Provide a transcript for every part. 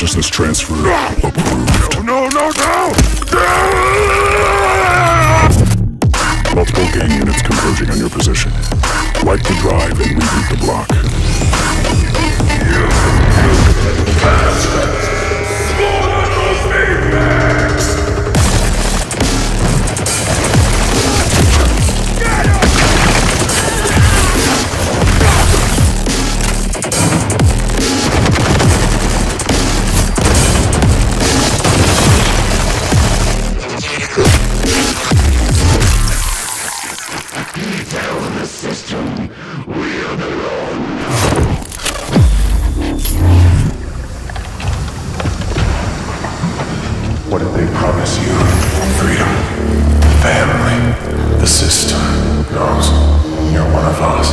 Consciousness transfer approved. No! Multiple gang units converging on your position. Right to drive and reboot the block. What did they promise you? Freedom. Family. The system knows you're one of us.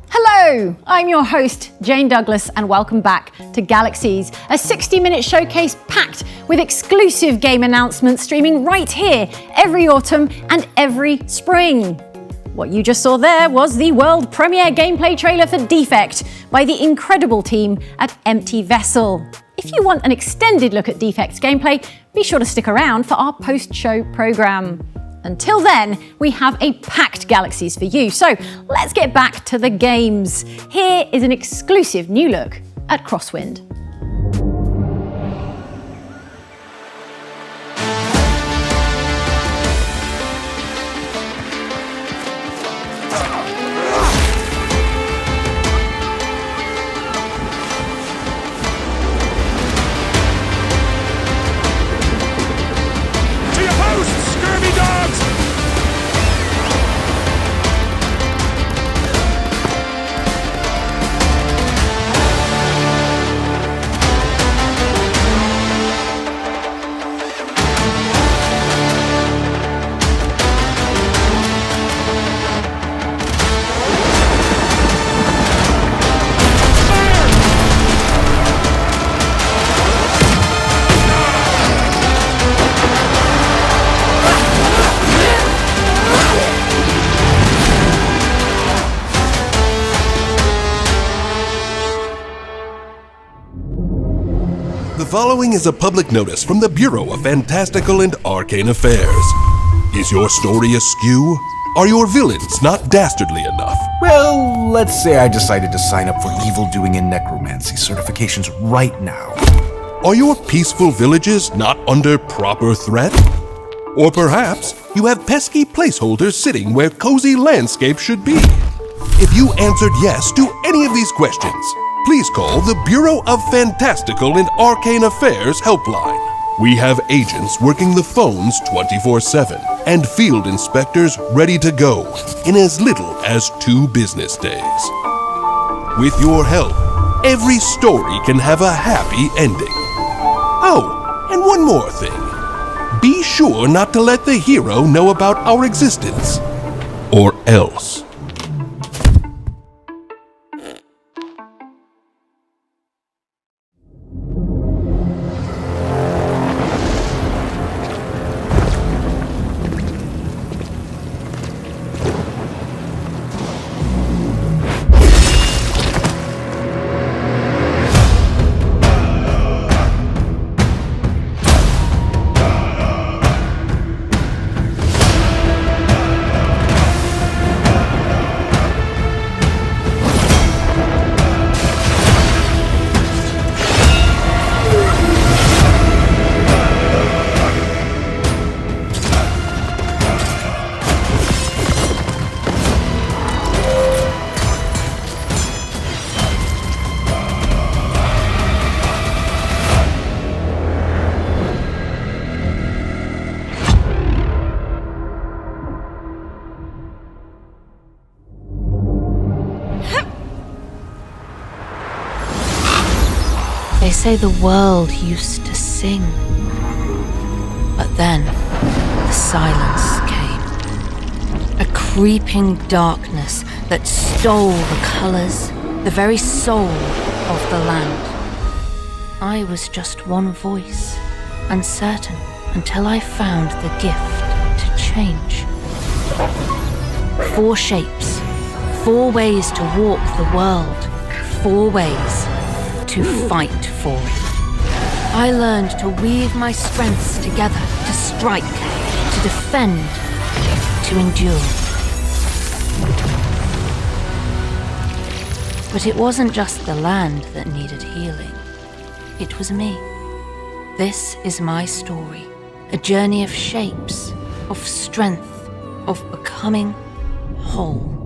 Hello, I'm your host, Jane Douglas, and welcome back to Galaxies, a 60-minute showcase packed with exclusive game announcements streaming right here every autumn and every spring. What you just saw there was the world premiere gameplay trailer for Defect by the incredible team at Empty Vessel. If you want an extended look at Defect's gameplay, be sure to stick around for our post-show programme. Until then, we have a packed Galaxies for you, so let's get back to the games. Here is an exclusive new look at Crosswind. The following is a public notice from the Bureau of Fantastical and Arcane Affairs. Is your story askew? Are your villains not dastardly enough? Well, let's say I decided to sign up for evil-doing and necromancy certifications right now. Are your peaceful villages not under proper threat? Or perhaps you have pesky placeholders sitting where cozy landscape should be? If you answered yes to any of these questions, please call the Bureau of Fantastical and Arcane Affairs helpline. We have agents working the phones 24/7 and field inspectors ready to go in as little as 2 business days. With your help, every story can have a happy ending. Oh, and one more thing. Be sure not to let the hero know about our existence, or else. They say the world used to sing, but then the silence came. A creeping darkness that stole the colors, the very soul of the land. I was just one voice, uncertain until I found the gift to change. 4 shapes, 4 ways to walk the world, 4 ways to fight for it. I learned to weave my strengths together, to strike, to defend, to endure. But it wasn't just the land that needed healing. It was me. This is my story, a journey of shapes, of strength, of becoming whole.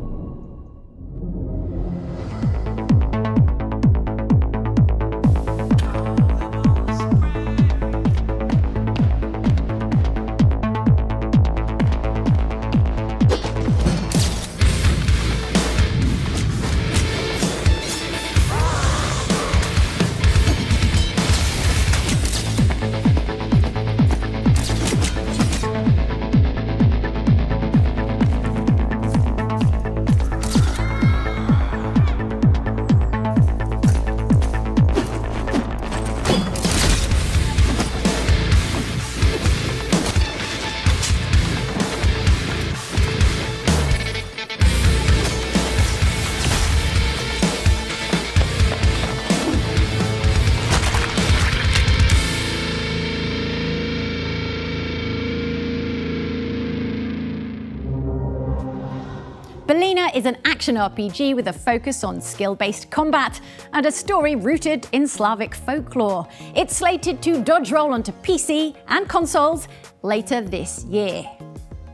Belina is an action RPG with a focus on skill-based combat and a story rooted in Slavic folklore. It's slated to dodge roll onto PC and consoles later this year.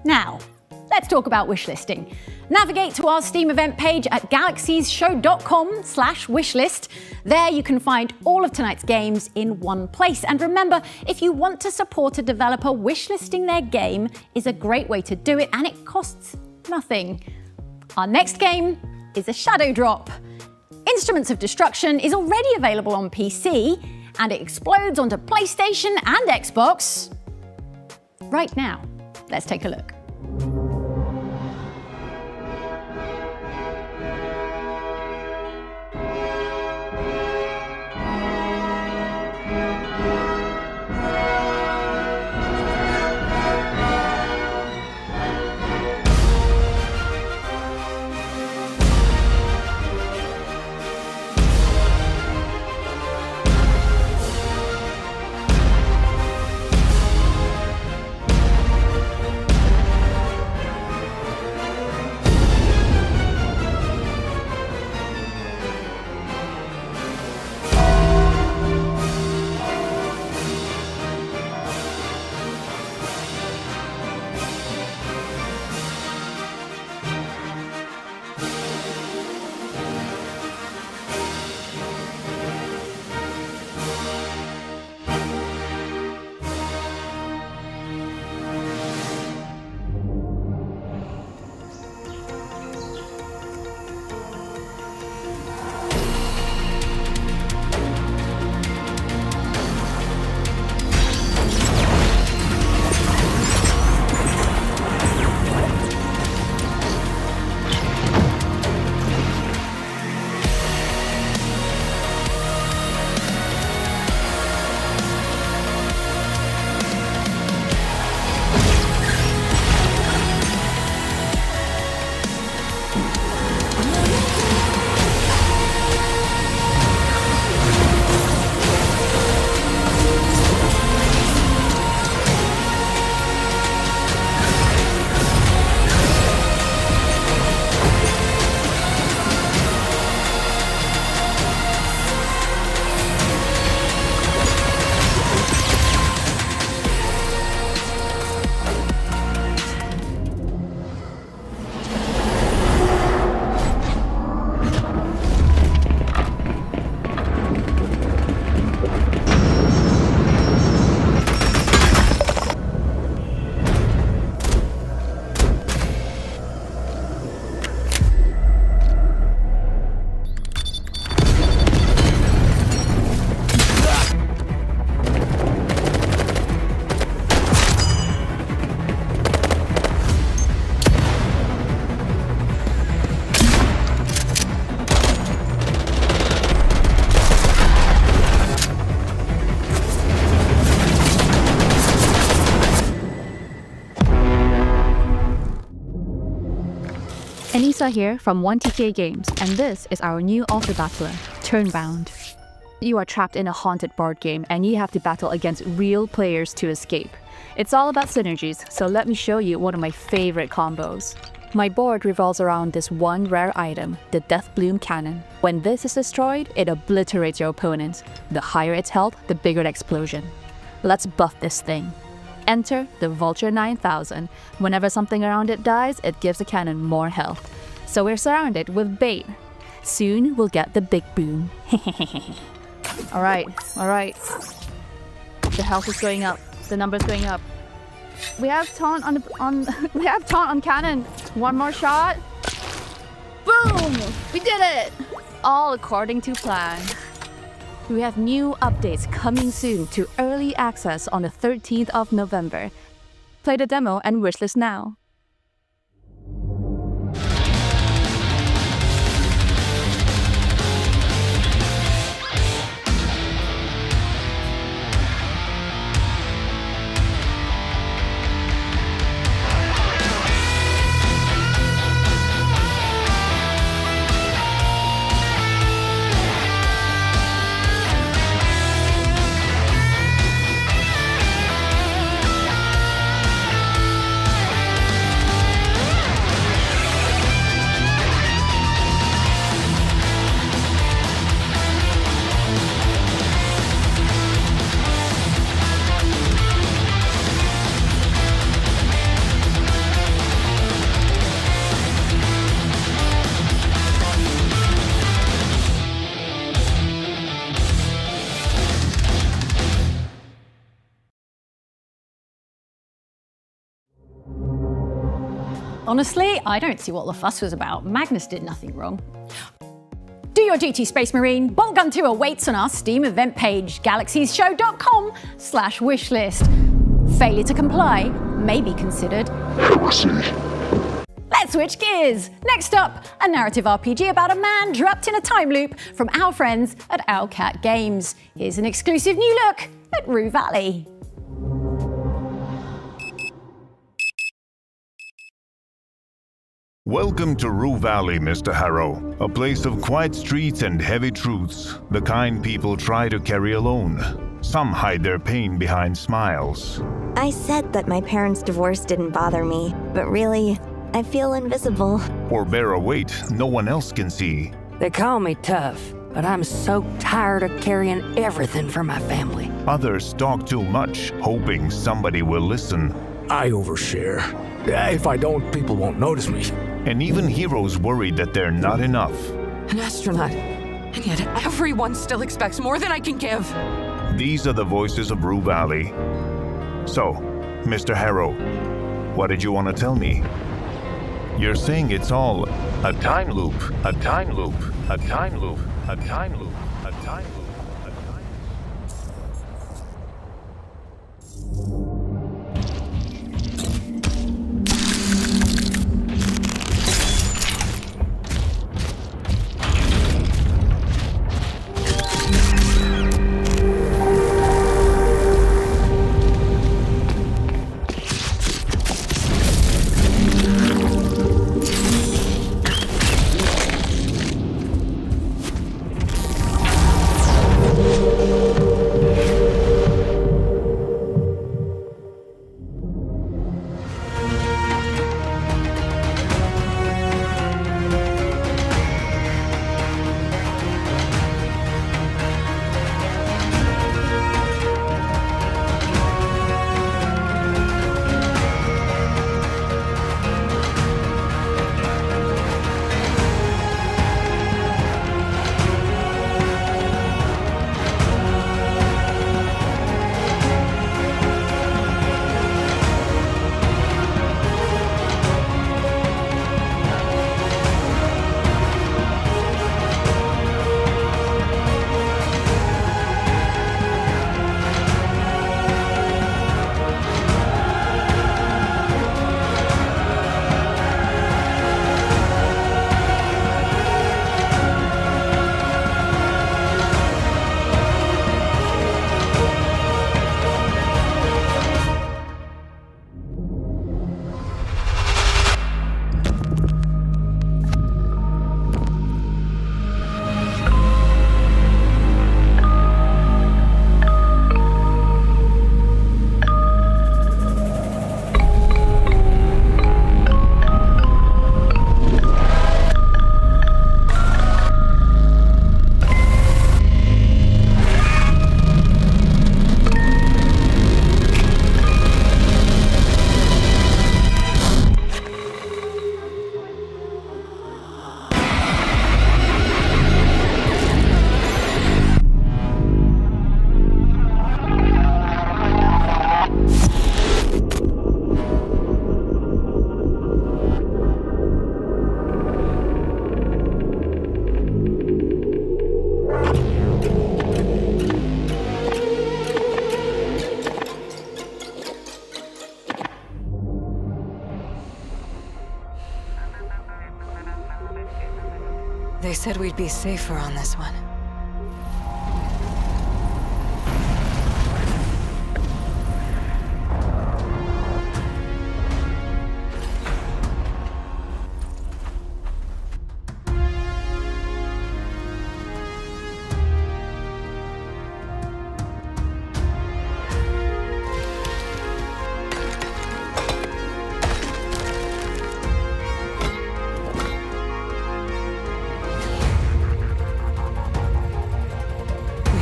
Now, let's talk about wishlisting. Navigate to our Steam event page at galaxiesshow.com/wishlist. There you can find all of tonight's games in one place. And remember, if you want to support a developer, wishlisting their game is a great way to do it, and it costs nothing. Our next game is a Shadow Drop. Instruments of Destruction is already available on PC, and it explodes onto PlayStation and Xbox right now. Let's take a look. Anissa here from 1TK Games, and this is our new Alpha Battler, Turnbound. You are trapped in a haunted board game and you have to battle against real players to escape. It's all about synergies, so let me show you one of my favorite combos. My board revolves around this one rare item, the Death Bloom Cannon. When this is destroyed, it obliterates your opponent. The higher its health, the bigger the explosion. Let's buff this thing. Enter the Vulture 9000. Whenever something around it dies, it gives the cannon more health. So we're surrounded with bait. Soon we'll get the big boom. Alright. The health is going up. The number's going up. We have taunt we have taunt on cannon. One more shot. Boom! We did it! All according to plan. We have new updates coming soon to early access on the 13th of November. Play the demo and wishlist now. Honestly, I don't see what the fuss was about. Magnus did nothing wrong. Do your duty, Space Marine. Bolt Gun 2 awaits on our Steam event page, galaxiesshow.com/wishlist. Failure to comply may be considered Heresy. Let's switch gears. Next up, a narrative RPG about a man trapped in a time loop from our friends at Owlcat Games. Here's an exclusive new look at Rue Valley. Welcome to Rue Valley, Mr. Harrow. A place of quiet streets and heavy truths, the kind people try to carry alone. Some hide their pain behind smiles. I said that my parents' divorce didn't bother me, but really, I feel invisible. Or bear a weight no one else can see. They call me tough, but I'm so tired of carrying everything for my family. Others talk too much, hoping somebody will listen. I overshare. If I don't, people won't notice me. And even heroes worry that they're not enough. An astronaut, and yet everyone still expects more than I can give. These are the voices of Rue Valley. So, Mr. Harrow, what did you want to tell me? You're saying it's all a time loop, a time loop, a time loop, a time loop, a time loop, a time loop. They said we'd be safer on this one.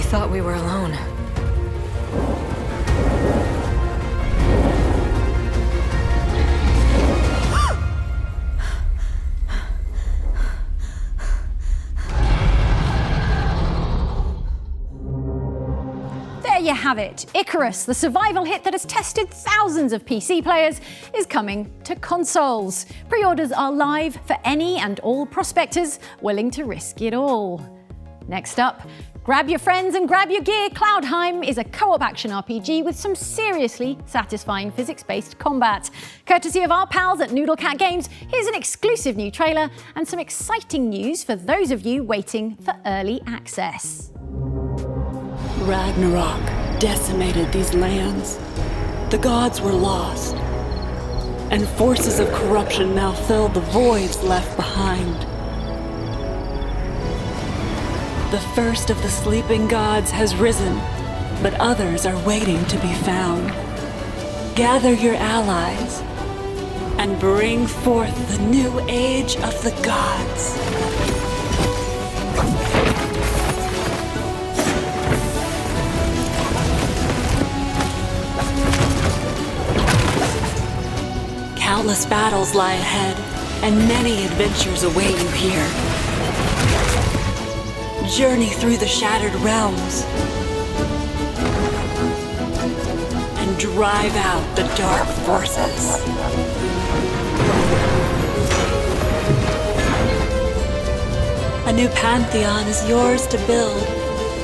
Thought we were alone. There you have it. Icarus, the survival hit that has tested thousands of PC players, is coming to consoles. Pre-orders are live for any and all prospectors willing to risk it all. Next up, grab your friends and grab your gear. Cloudheim is a co-op action RPG with some seriously satisfying physics-based combat. Courtesy of our pals at Noodlecat Games, here's an exclusive new trailer and some exciting news for those of you waiting for early access. Ragnarok decimated these lands. The gods were lost, and forces of corruption now fill the voids left behind. The first of the sleeping gods has risen, but others are waiting to be found. Gather your allies and bring forth the new age of the gods. Countless battles lie ahead, and many adventures await you here. Journey through the shattered realms and drive out the dark forces. A new pantheon is yours to build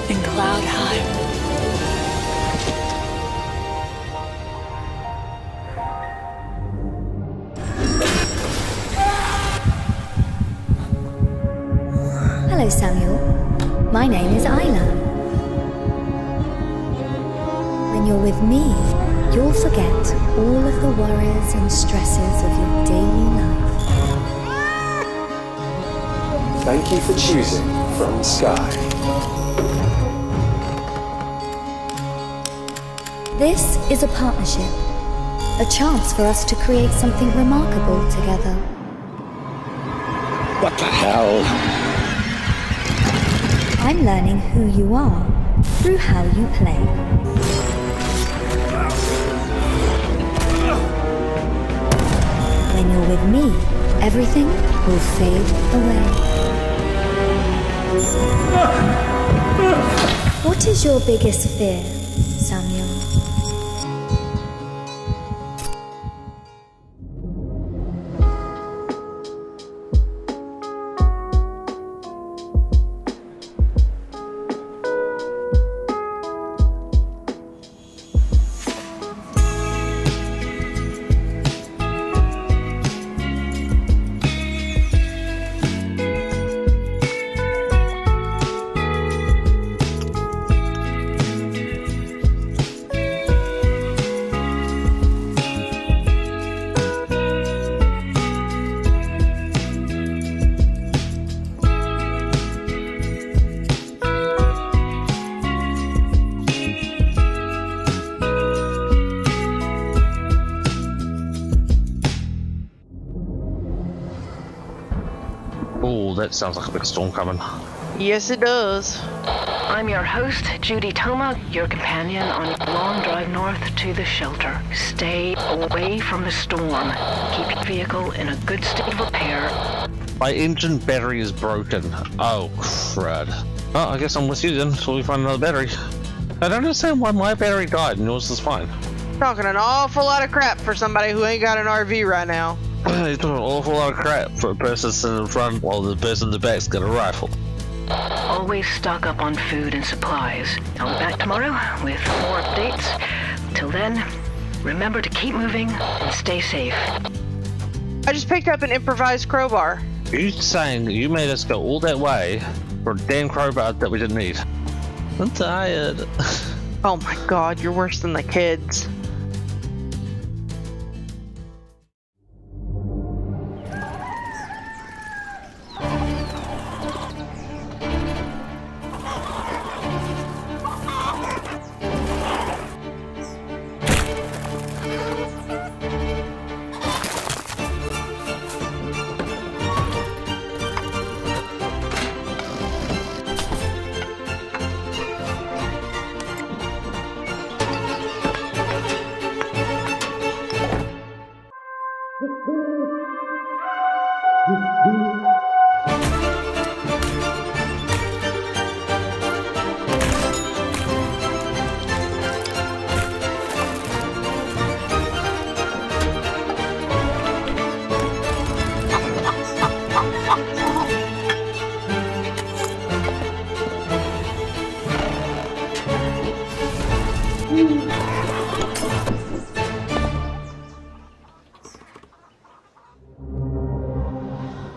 in Cloudheim. Hello, Samuel. My name is Isla. When you're with me, you'll forget all of the worries and stresses of your daily life. Thank you for choosing From the Sky. This is a partnership, a chance for us to create something remarkable together. What the hell? I'm learning who you are through how you play. When you're with me, everything will fade away. What is your biggest fear, Samuel? Oh, that sounds like a big storm coming. Yes, it does. I'm your host, Judy Toma, your companion on a long drive north to the shelter. Stay away from the storm. Keep your vehicle in a good state of repair. My engine battery is broken. Oh, crud. Well, I guess I'm with you then until we find another battery. I don't understand why my battery died and yours is fine. Talking an awful lot of crap for somebody who ain't got an RV right now. He's doing an awful lot of crap for a person sitting in front while the person in the back's got a rifle. Always stock up on food and supplies. I'll be back tomorrow with more updates. Till then, remember to keep moving and stay safe. I just picked up an improvised crowbar. You saying you made us go all that way for a damn crowbar that we didn't need? I'm tired. Oh my god, you're worse than the kids.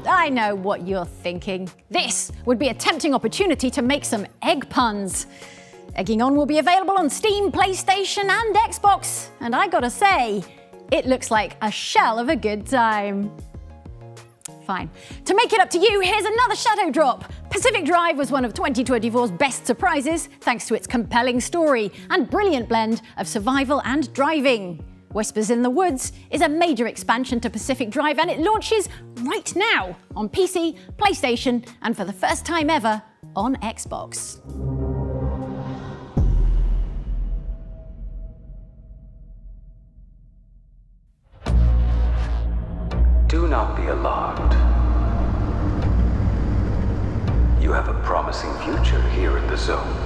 I know what you're thinking. This would be a tempting opportunity to make some egg puns. Egging On will be available on Steam, PlayStation, and Xbox. And I gotta say, it looks like a shell of a good time. Fine. To make it up to you, here's another shadow drop. Pacific Drive was one of 2024's best surprises, thanks to its compelling story and brilliant blend of survival and driving. Whispers in the Woods is a major expansion to Pacific Drive, and it launches right now on PC, PlayStation, and for the first time ever, on Xbox. Do not be alarmed. You have a promising future here in the zone.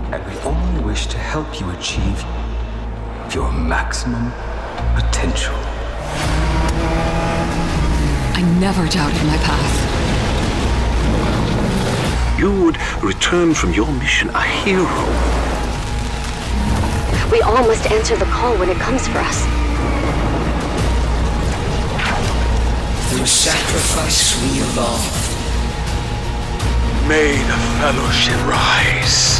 And we only wish to help you achieve your maximum potential. I never doubted my path. You would return from your mission a hero. We all must answer the call when it comes for us. Through sacrifice we evolve. May the Fellowship rise.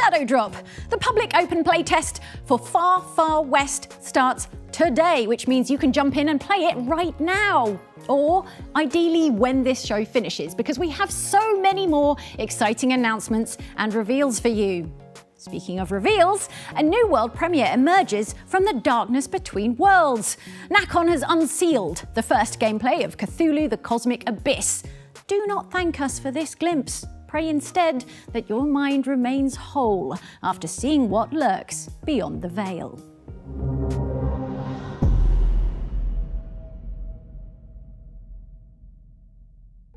Shadow Drop. The public open play test for Far, Far West starts today, which means you can jump in and play it right now. Or ideally when this show finishes, because we have so many more exciting announcements and reveals for you. Speaking of reveals, a new world premiere emerges from the darkness between worlds. NACON has unsealed the first gameplay of Cthulhu: The Cosmic Abyss. Do not thank us for this glimpse. Pray instead that your mind remains whole after seeing what lurks beyond the veil.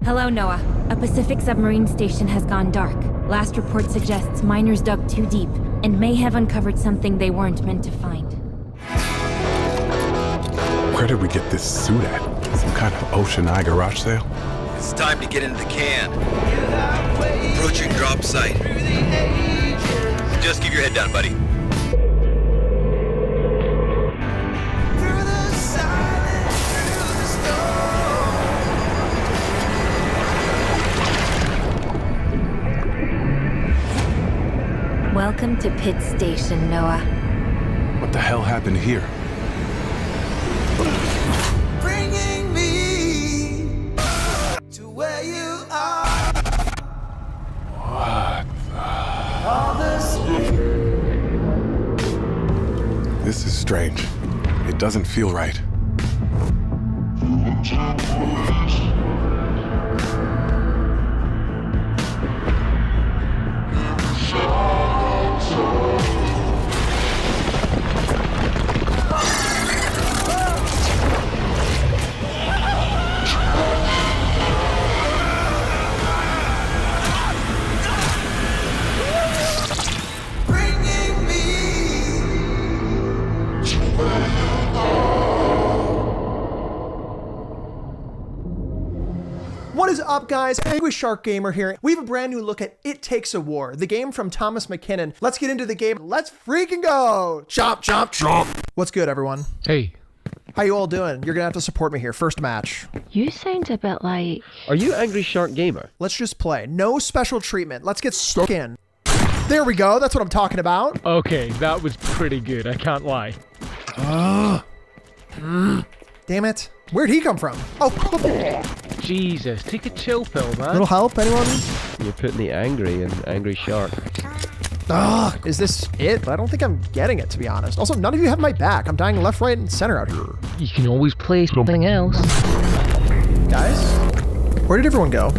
Hello, Noah. A Pacific submarine station has gone dark. Last report suggests miners dug too deep and may have uncovered something they weren't meant to find. Where did we get this suit at? Some kind of ocean eye garage sale? It's time to get into the can. Approaching drop site. Just keep your head down, buddy. Welcome to Pit Station, Noah. What the hell happened here? Bringing me to where you are. What the... This is strange. It doesn't feel right. What is up, guys? Angry Shark Gamer here. We have a brand new look at It Takes a War, the game from Thomas McKinnon. Let's get into the game. Let's freaking go! Chomp, chomp, chomp! What's good, everyone? Hey. How you all doing? You're gonna have to support me here. First match. You sound a bit like... Are you Angry Shark Gamer? Let's just play. No special treatment. Let's get stuck in. There we go. That's what I'm talking about. Okay, that was pretty good. I can't lie. Damn it. Where'd he come from? Oh, Jesus, take a chill pill, man. Little help, anyone? You're putting the angry in Angry Shark. Is this it? I don't think I'm getting it, to be honest. Also, none of you have my back. I'm dying left, right, and center out here. You can always play something else. Guys, where did everyone go?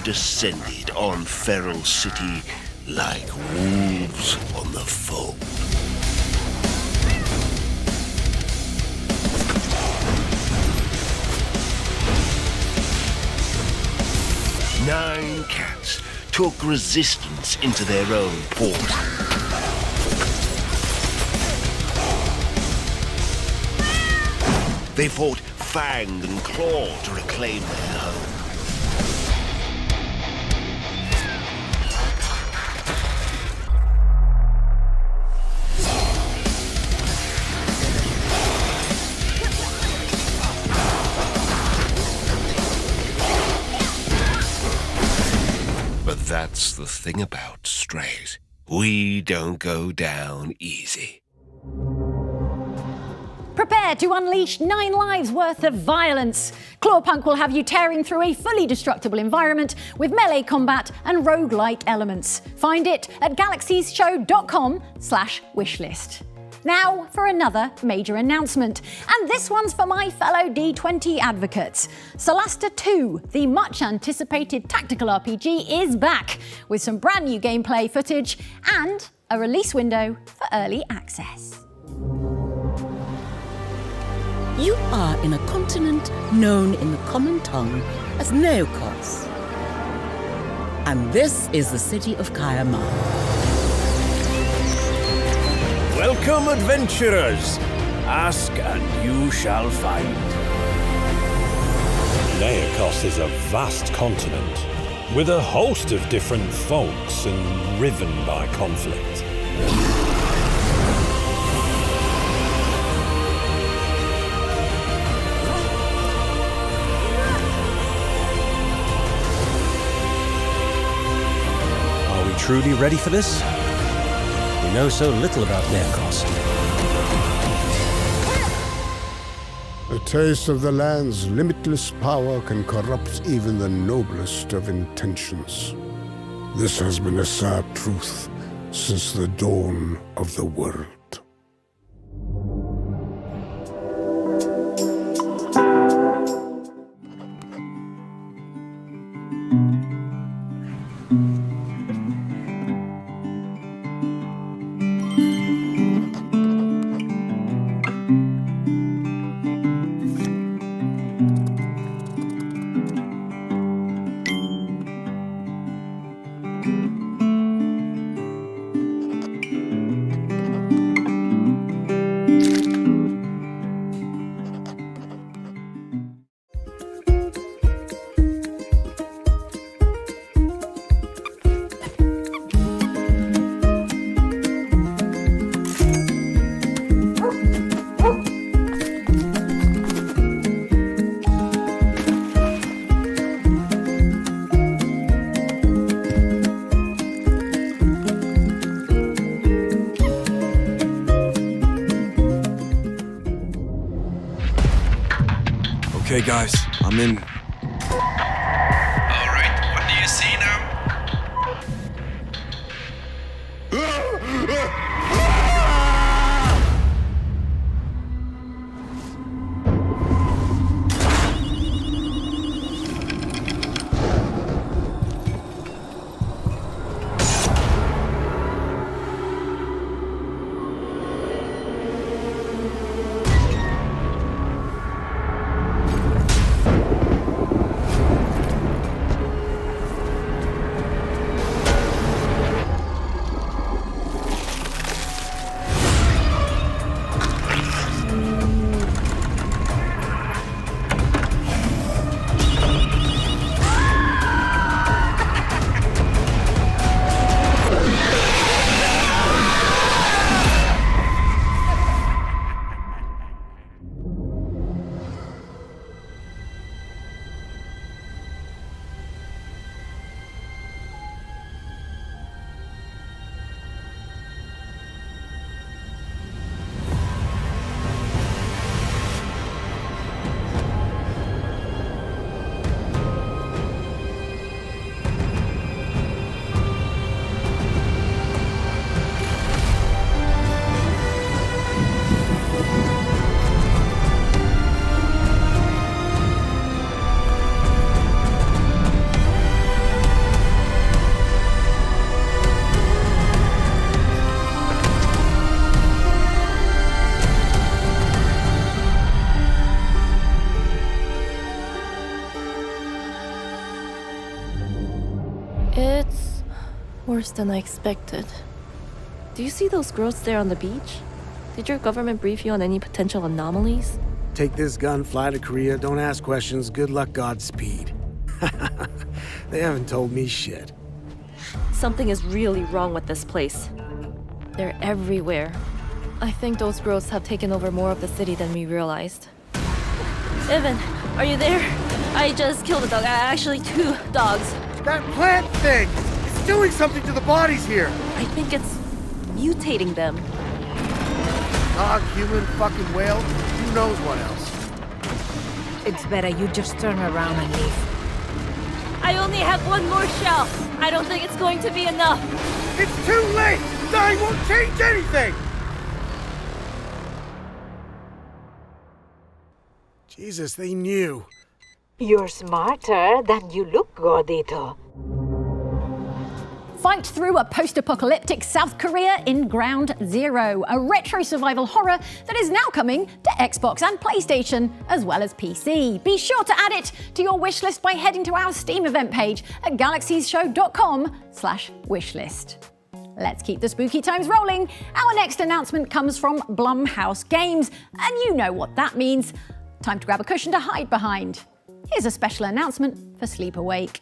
descended on Feral City like wolves on the fold. Nine cats took resistance into their own portal. They fought fang and claw to reclaim their home. But that's the thing about strays. We don't go down easy. Prepare to unleash 9 lives worth of violence. Clawpunk will have you tearing through a fully destructible environment with melee combat and roguelike elements. Find it at galaxiesshow.com/wishlist. Now for another major announcement, and this one's for my fellow D20 advocates. Solasta 2, the much anticipated tactical RPG, is back with some brand new gameplay footage and a release window for early access. You are in a continent known in the common tongue as NACON. And this is the city of Kayamar. Welcome, adventurers! Ask and you shall find. Laokos is a vast continent, with a host of different folks and riven by conflict. Are we truly ready for this? We know so little about NACON. A taste of the land's limitless power can corrupt even the noblest of intentions. This has been a sad truth since the dawn of the world. Okay, guys, I'm in. Alright, what do you see now? Worse than I expected. Do you see those growths there on the beach? Did your government brief you on any potential anomalies? Take this gun, fly to Korea, don't ask questions, good luck, Godspeed. They haven't told me shit. Something is really wrong with this place. They're everywhere. I think those growths have taken over more of the city than we realized. Evan, are you there? I just killed a dog. Actually, 2 dogs. That plant thing! It's doing something to the bodies here! I think it's mutating them. Dog, human, fucking whale, who knows what else? It's better you just turn around and leave. I only have 1 more shell. I don't think it's going to be enough. It's too late! Dying won't change anything! Jesus, they knew. You're smarter than you look, Gordito. Fight through a post-apocalyptic South Korea in Ground Zero, a retro survival horror that is now coming to Xbox and PlayStation, as well as PC. Be sure to add it to your wishlist by heading to our Steam event page at galaxiesshow.com/wishlist. Let's keep the spooky times rolling. Our next announcement comes from Blumhouse Games, and you know what that means. Time to grab a cushion to hide behind. Here's a special announcement for Sleep Awake.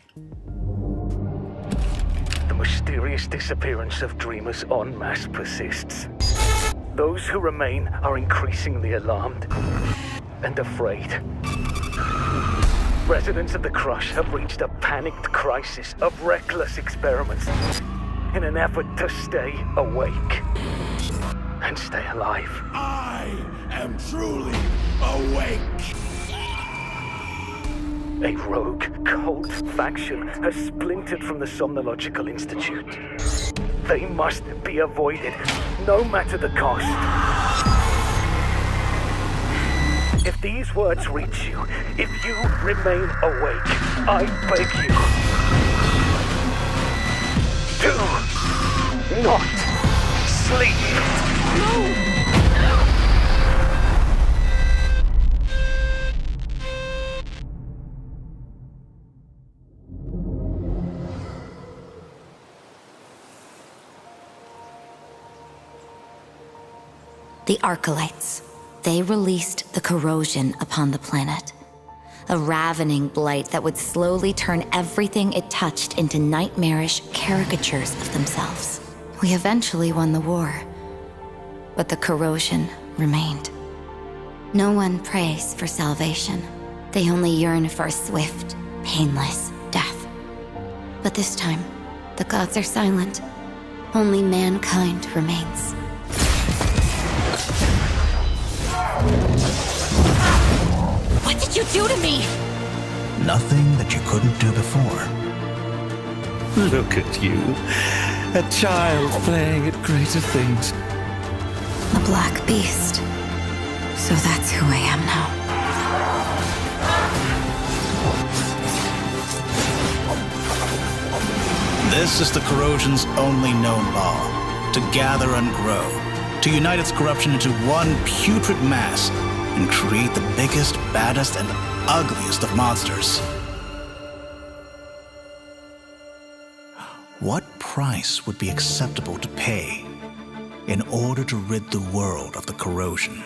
The mysterious disappearance of dreamers en masse persists. Those who remain are increasingly alarmed and afraid. Residents of the Crush have reached a panicked crisis of reckless experiments in an effort to stay awake and stay alive. I am truly awake. A rogue cult faction has splintered from the Somnological Institute. They must be avoided, no matter the cost. If these words reach you, if you remain awake, I beg you, do not sleep. No! The Archelites. They released the corrosion upon the planet. A ravening blight that would slowly turn everything it touched into nightmarish caricatures of themselves. We eventually won the war, but the corrosion remained. No one prays for salvation. They only yearn for a swift, painless death. But this time, the gods are silent. Only mankind remains. What did you do to me? Nothing that you couldn't do before. Look at you. A child playing at greater things. A black beast. So that's who I am now. This is the corrosion's only known law. To gather and grow. To unite its corruption into one putrid mass and create the biggest, baddest, and ugliest of monsters. What price would be acceptable to pay in order to rid the world of the corrosion?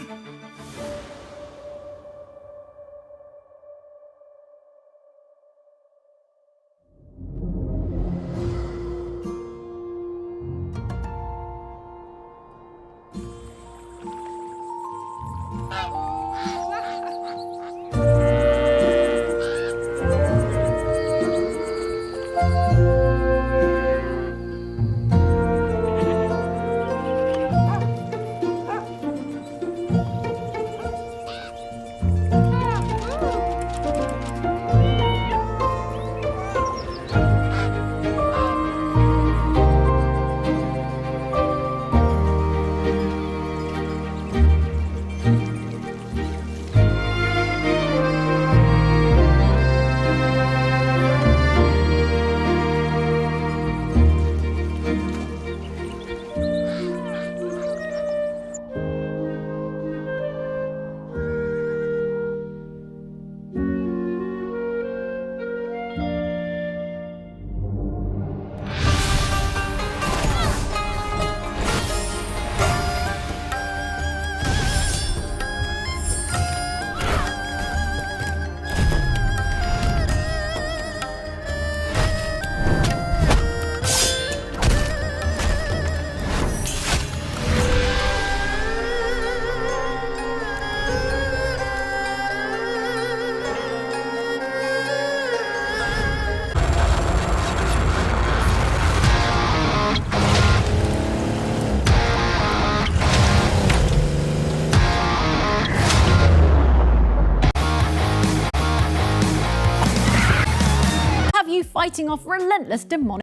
fighting off relentless demonic.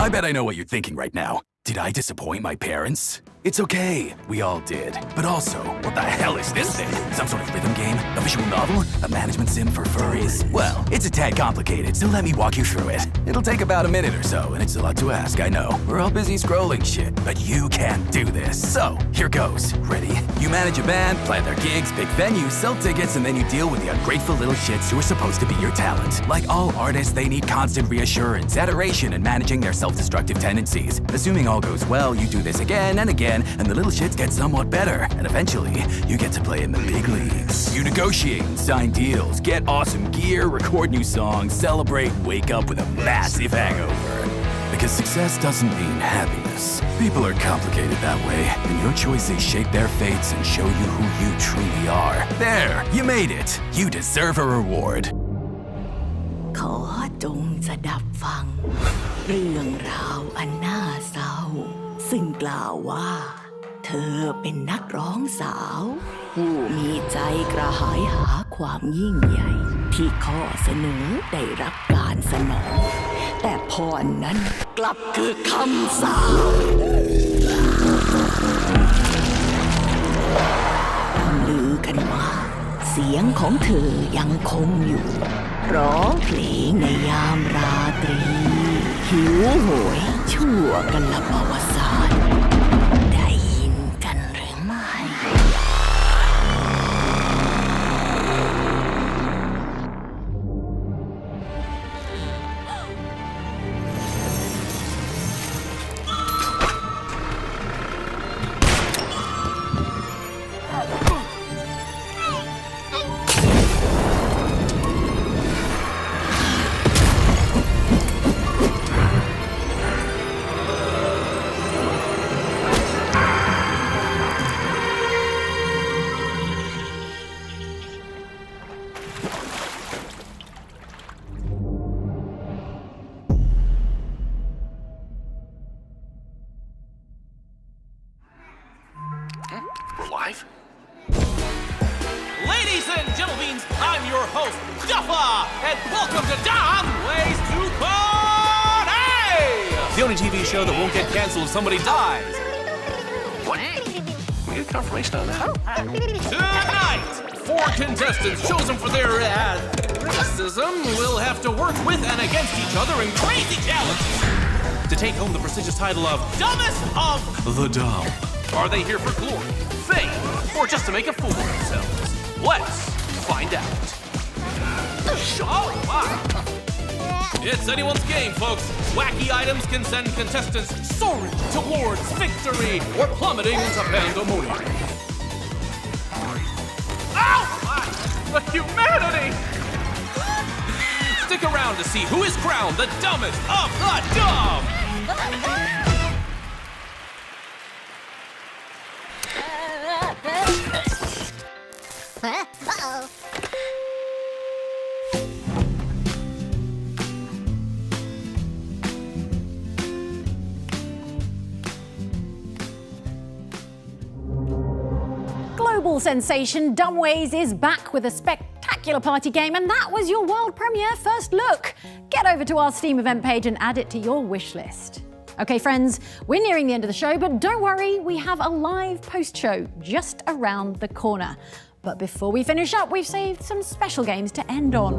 I bet I know what you're thinking right now. Did I disappoint my parents? It's okay, we all did. But also, what the hell is this thing? Some sort of rhythm game? A visual novel? A management sim for furries? Well, it's a tad complicated, so let me walk you through it. It'll take about a minute or so, and it's a lot to ask, I know. We're all busy scrolling shit, but you can do this. So, here goes. Ready? You manage a band, plan their gigs, pick venues, sell tickets, and then you deal with the ungrateful little shits who are supposed to be your talent. Like all artists, they need constant reassurance, adoration, and managing their self-destructive tendencies. Assuming all goes well, you do this again and again, and the little shits get somewhat better, and eventually, you get to play in the big leagues. You negotiate and sign deals, get awesome gear, record new songs, celebrate, and wake up with a massive hangover. Because success doesn't mean happiness. People are complicated that way, and your choices shape their fates and show you who you truly are. There, you made it. You deserve a reward. ขอจงสดับฟังเรื่องราวอันน่าเศร้าซึ่งกล่าวว่าเธอเป็นนักร้องสาวผู้มีใจกระหายหาความยิ่งใหญ่ที่ข้อเสนอได้รับการสนองแต่พรนั้นกลับคือคำสาปลือกันว่าเสียงของเธอยังคงอยู่ร้องเพลงในยามราตรีหิวโหยชั่วกันละประวัติศาสตร์ได้ยินกันหรือไม่ We're live? Ladies and gentlemen, I'm your host, Jaffa, and welcome to Don Ways to Party! The only TV show that won't get canceled if somebody dies. What? We get confirmation on that? Tonight, 4 contestants chosen for their racism will have to work with and against each other in crazy challenges to take home the prestigious title of Dumbest of the Dumb. Are they here for glory, fame, or just to make a fool of themselves? Let's find out. Oh, my. It's anyone's game, folks. Wacky items can send contestants soaring towards victory or plummeting into pandemonium. Oh, my. The humanity! Stick around to see who is crowned the dumbest of the dumb! Uh-oh. Global sensation Dumbways is back with a spectacular party game, and that was your world premiere first look. Get over to our Steam event page and add it to your wish list. Okay, friends, we're nearing the end of the show, but don't worry, we have a live post-show just around the corner. But before we finish up, we've saved some special games to end on.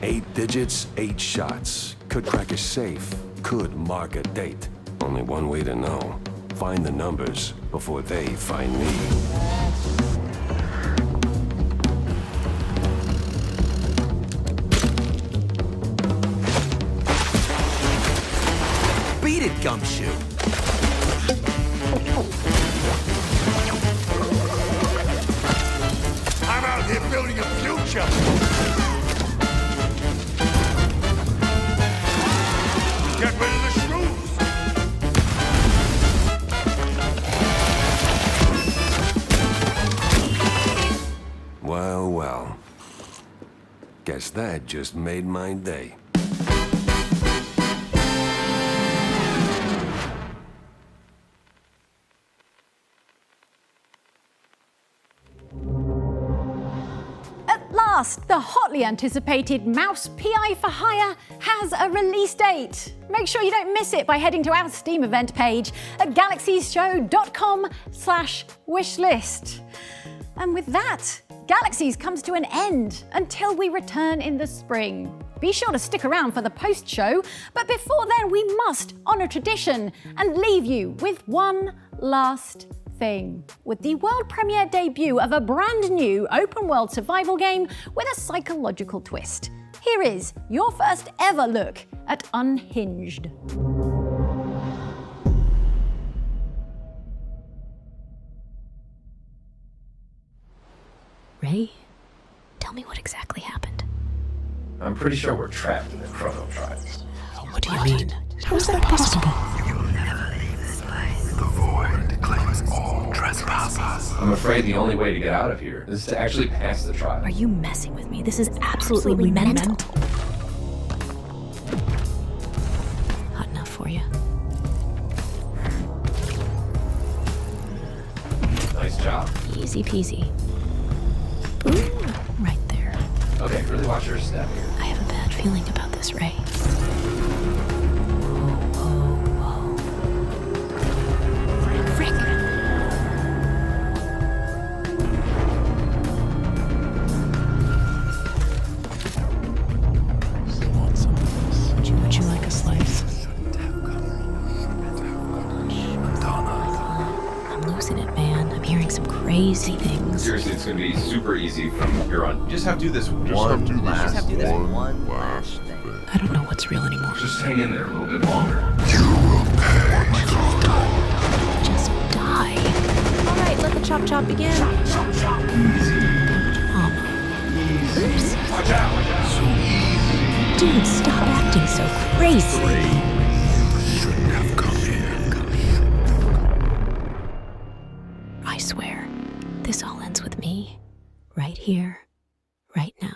8 digits, 8 shots. Could crack a safe, could mark a date. Only one way to know. Find the numbers before they find me. Beat it, Gumshoe! I'm out here building a future! Get rid of the shrews! Well, well. Guess that just made my day. At last, the hotly anticipated Mouse PI for Hire has a release date. Make sure you don't miss it by heading to our Steam event page at galaxiesshow.com/wishlist. And with that, Galaxies comes to an end until we return in the spring. Be sure to stick around for the post-show, but before then we must honour tradition and leave you with one last thing. With the world premiere debut of a brand new open-world survival game with a psychological twist. Here is your first ever look at Unhinged. Ray, tell me what exactly happened. I'm pretty sure we're trapped in the Chrono Tribes. What do you mean? How is that possible? The void claims all trespassers. I'm afraid the only way to get out of here is to actually pass the trial. Are you messing with me? This is absolutely mental. Hot enough for you? Nice job. Easy peasy. Ooh, right there. Okay, really watch your step here. I have a bad feeling about this, Ray. Frick. Would you like a slice? I'm losing it, man. I'm hearing some crazy things. Seriously, it's gonna be super easy from here on. You just have to do this one last thing. I don't know what's real anymore. Just hang in there a little bit longer. Just die. All right, let the chop begin. Oops. Watch out! Dude, stop acting so crazy. Shouldn't have come here. I swear, this all ends with me, right here, right now.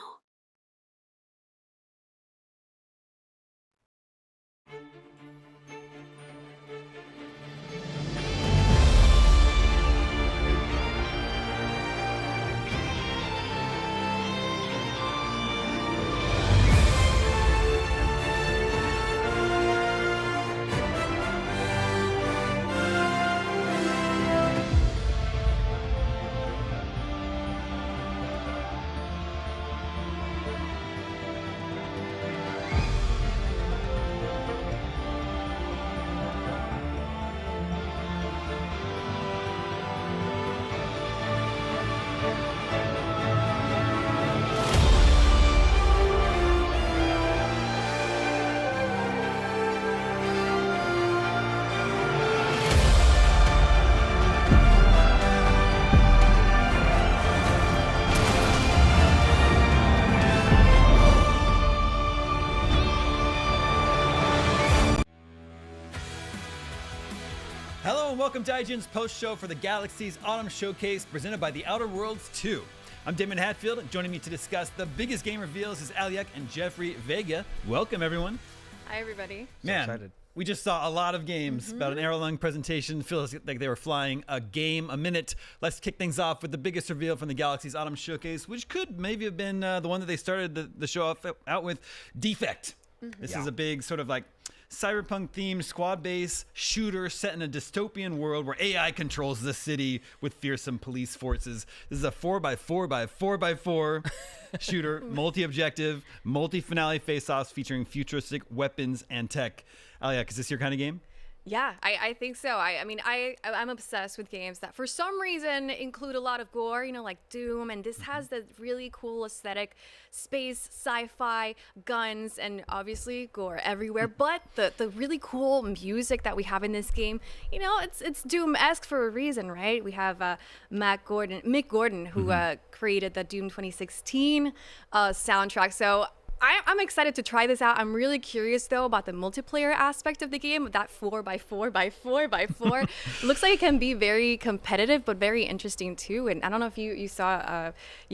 Hello and welcome to IGN's post-show for the Galaxies Autumn Showcase presented by The Outer Worlds 2. I'm Damon Hatfield, and joining me to discuss the biggest game reveals is Aliak and Jeffrey Vega. Welcome, everyone. Hi, everybody. Man, excited. We just saw a lot of games about an hour-long presentation. Feels like they were flying a game a minute. Let's kick things off with the biggest reveal from the Galaxies Autumn Showcase, which could maybe have been the one that they started the show out with, Defect. This is a big sort of like cyberpunk-themed squad-based shooter set in a dystopian world where AI controls the city with fearsome police forces. This is a 4x4x4x4 shooter, multi-objective, multi-finale face-offs featuring futuristic weapons and tech. Aliak, is this your kind of game? Yeah, I think so. I'm obsessed with games that for some reason include a lot of gore, like Doom, and this has the really cool aesthetic, space, sci-fi, guns, and obviously gore everywhere. But the really cool music that we have in this game, it's Doom-esque for a reason, right? We have Mick Gordon, who created the Doom 2016 soundtrack. So I'm excited to try this out. I'm really curious, though, about the multiplayer aspect of the game. That 4x4x4x4 looks like it can be very competitive, but very interesting, too. And I don't know if you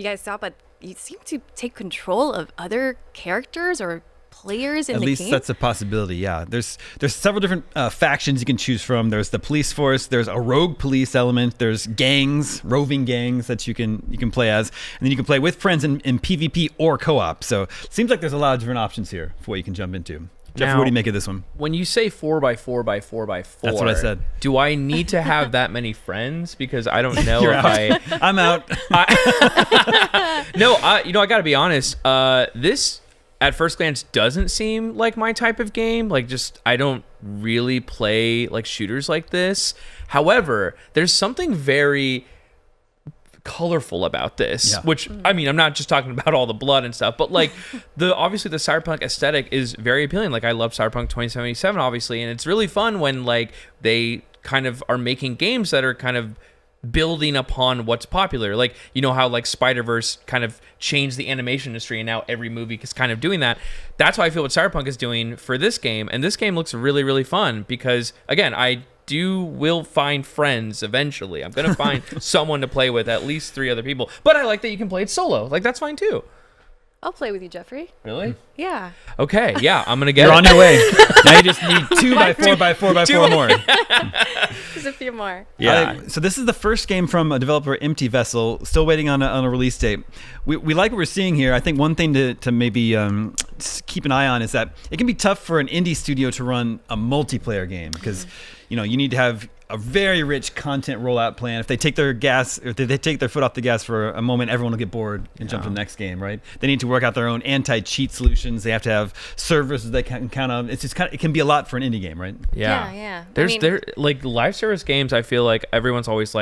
guys saw, but you seem to take control of other characters or players in the game. At least that's a possibility, yeah. There's several different factions you can choose from. There's the police force, there's a rogue police element, there's gangs, roving gangs that you can play as, and then you can play with friends in PvP or co-op. So it seems like there's a lot of different options here for what you can jump into. Jeffrey, what do you make of this one? When you say 4x4x4x4, that's what I said. Do I need to have that many friends? Because I don't know I'm out. No, I got to be honest. This at first glance doesn't seem like my type of game. I don't really play shooters like this. However, there's something very colorful about this, which I'm not just talking about all the blood and stuff, but obviously the cyberpunk aesthetic is very appealing. I love Cyberpunk 2077, obviously, and it's really fun when they kind of are making games that are kind of building upon what's popular. How Spider-Verse kind of changed the animation industry, and now every movie is kind of doing that. That's how I feel what Cyberpunk is doing for this game, and this game looks really, really fun because, again, I will find friends eventually. I'm going to find someone to play with, at least 3 other people, but I like that you can play it solo. That's fine too. I'll play with you, Jeffrey. Really? Yeah. Okay, yeah, I'm going to get You're on your way. Now you just need 2x4x4x4 more. Just a few more. Yeah. So this is the first game from a developer, Empty Vessel, still waiting on a release date. We like what we're seeing here. I think one thing to maybe keep an eye on is that it can be tough for an indie studio to run a multiplayer game because you need to have a very rich content rollout plan. If they take their foot off the gas for a moment, everyone will get bored and jump to the next game, right? They need to work out their own anti-cheat solutions. They have to have servers they can count on. It's just it can be a lot for an indie game, right? Yeah. There's live service games. I feel like everyone's always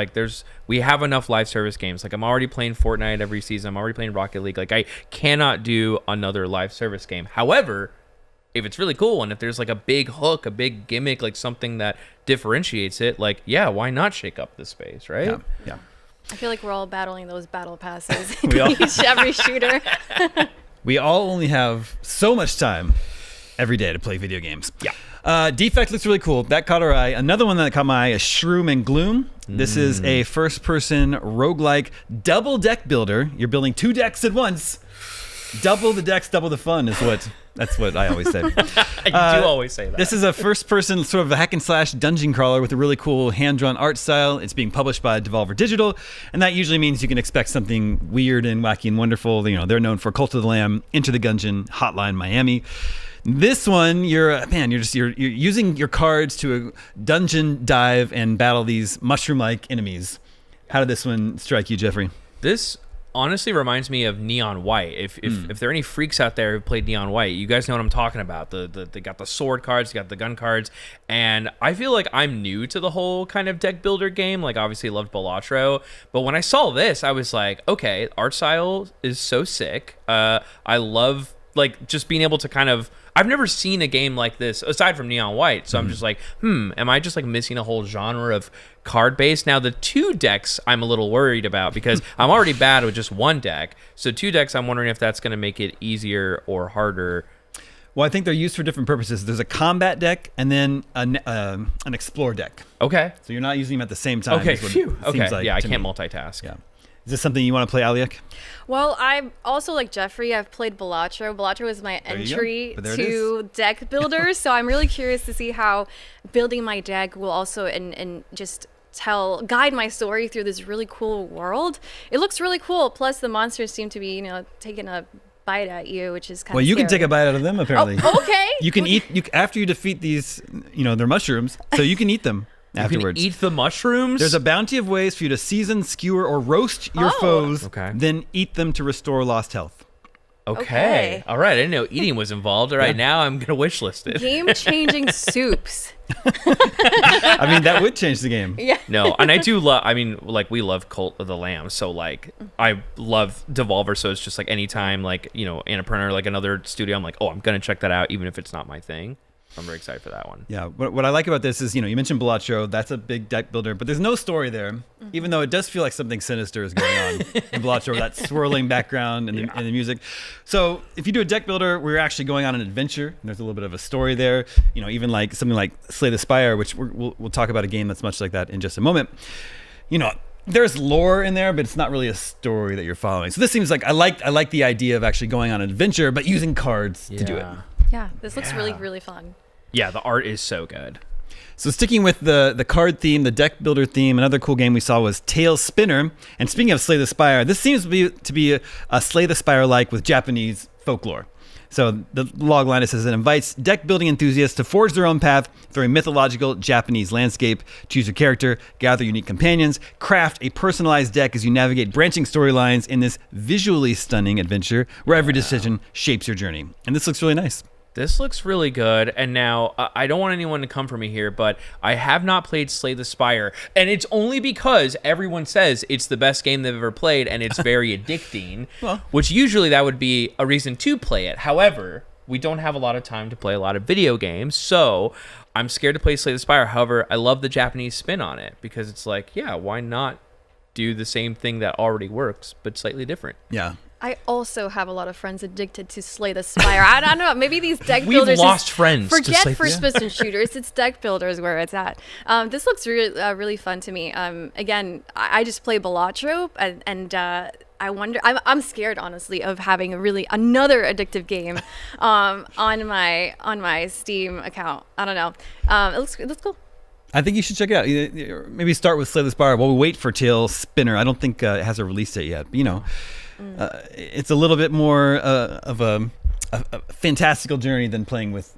we have enough live service games. I'm already playing Fortnite every season. I'm already playing Rocket League. I cannot do another live service game. However, if it's really cool and if there's a big hook, a big gimmick, something that differentiates it, why not shake up the space, right? Yeah. I feel like we're all battling those battle passes in every shooter. We all only have so much time every day to play video games. Yeah. Defect looks really cool. That caught our eye. Another one that caught my eye is Shroom and Gloom. This is a first-person roguelike double deck builder. You're building 2 decks at once. Double the decks, double the fun that's what I always say. I do always say that. This is a first-person sort of a hack-and-slash dungeon crawler with a really cool hand-drawn art style. It's being published by Devolver Digital, and that usually means you can expect something weird and wacky and wonderful. They're known for Cult of the Lamb, Enter the Gungeon, Hotline Miami. This one, you're using your cards to dungeon dive and battle these mushroom-like enemies. How did this one strike you, Jeffrey? This honestly reminds me of Neon White. If there are any freaks out there who played Neon White, you guys know what I'm talking about. They got the sword cards, they got the gun cards, and I feel like I'm new to the whole kind of deck builder game. Obviously loved Balatro, but when I saw this, I was like, okay, art style is so sick. I love just being able to kind of, I've never seen a game like this aside from Neon White. So I'm just like, am I just missing a whole genre of card base? Now the 2 decks I'm a little worried about because I'm already bad with just 1 deck. So 2 decks, I'm wondering if that's going to make it easier or harder. Well, I think they're used for different purposes. There's a combat deck and then an explore deck. Okay. So you're not using them at the same time. Okay. Like yeah, I can't multitask. Yeah. Is this something you want to play, Aliak? Well, I'm also like Jeffrey. I've played Balatro. Balatro is my entry to deck builders, so I'm really curious to see how building my deck will also and just guide my story through this really cool world. It looks really cool. Plus, the monsters seem to be, taking a bite at you, which is kind of Well, you can take a bite out of them, apparently. Oh, okay. You can eat, after you defeat these, they're mushrooms, so you can eat them afterwards. You can eat the mushrooms? There's a bounty of ways for you to season, skewer, or roast your foes, then eat them to restore lost health. Okay. All right. I didn't know eating was involved. All right. Now I'm going to wish list it. Game-changing soups. I mean, that would change the game. Yeah. No, and I do love, we love Cult of the Lamb. So, I love Devolver. So it's just anytime, Annapurna or another studio, I'm like, oh, I'm going to check that out, even if it's not my thing. I'm very excited for that one. Yeah, what I like about this is, you mentioned Balatro, that's a big deck builder, but there's no story there, even though it does feel like something sinister is going on in Balatro, that swirling background and the music. So if you do a deck builder, we're actually going on an adventure, and there's a little bit of a story there, even something like Slay the Spire, which we'll talk about a game that's much like that in just a moment. There's lore in there, but it's not really a story that you're following. So this seems like I like the idea of actually going on an adventure, but using cards to do it. Yeah, this looks really, really fun. Yeah, the art is so good. So sticking with the card theme, the deck builder theme, another cool game we saw was Tail Spinner. And speaking of Slay the Spire, this seems to be a Slay the Spire-like with Japanese folklore. So the logline says it invites deck building enthusiasts to forge their own path through a mythological Japanese landscape. Choose your character, gather unique companions, craft a personalized deck as you navigate branching storylines in this visually stunning adventure where every decision shapes your journey. And this looks really nice. This looks really good. And now, I don't want anyone to come for me here, but I have not played Slay the Spire. And it's only because everyone says it's the best game they've ever played and it's very addicting, which usually that would be a reason to play it. However, we don't have a lot of time to play a lot of video games, so I'm scared to play Slay the Spire. However, I love the Japanese spin on it because it's why not do the same thing that already works, but slightly different? Yeah. I also have a lot of friends addicted to Slay the Spire. I don't know. Maybe these deck builders. We've lost friends. Forget first-person shooters. It's deck builders where it's at. This looks really fun to me. Again, I just play Balatro, and I wonder. I'm scared, honestly, of having another addictive game on my Steam account. I don't know. It looks cool. I think you should check it out. Maybe start with Slay the Spire while we wait for Tail Spinner. I don't think it has a release date yet, but it's a little bit more of a fantastical journey than playing with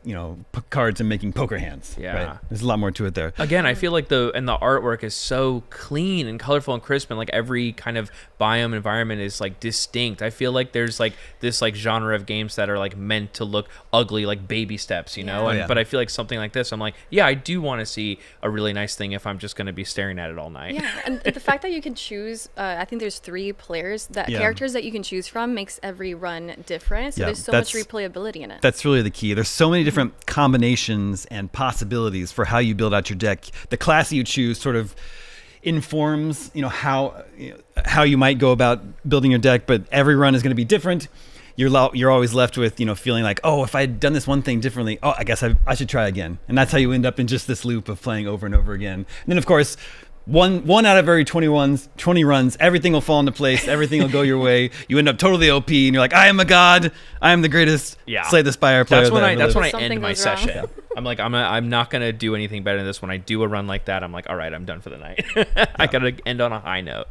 cards and making poker hands. Yeah, right? There's a lot more to it there. Again, I feel like the artwork is so clean and colorful and crisp, and every kind of biome environment is distinct. I feel like there's this genre of games that are meant to look ugly, like baby steps, but I feel like something like this, I'm I do want to see a really nice thing if I'm just going to be staring at it all night. Yeah, and the fact that you can choose, I think there's 3 characters that you can choose from makes every run different. So there's so much replayability in it. That's really the key. There's so many different combinations and possibilities for how you build out your deck. The class that you choose sort of informs, how you might go about building your deck, but every run is going to be different. You're always left with, feeling like, oh, if I had done this one thing differently, I guess I should try again. And that's how you end up in just this loop of playing over and over again. And then, of course, one out of every 20 runs, everything will fall into place. Everything will go your way. You end up totally OP, and you're like, I am a god. I am the greatest Slay the Spire player. That's when I end my session. I'm I'm not gonna do anything better than this. When I do a run like that, I'm all right, I'm done for the night. I gotta end on a high note.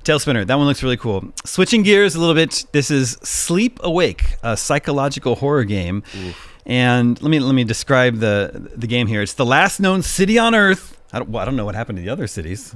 Tail Spinner, that one looks really cool. Switching gears a little bit, this is Sleep Awake, a psychological horror game. Oof. And let me describe the game here. It's the last known city on Earth. I don't know what happened to the other cities.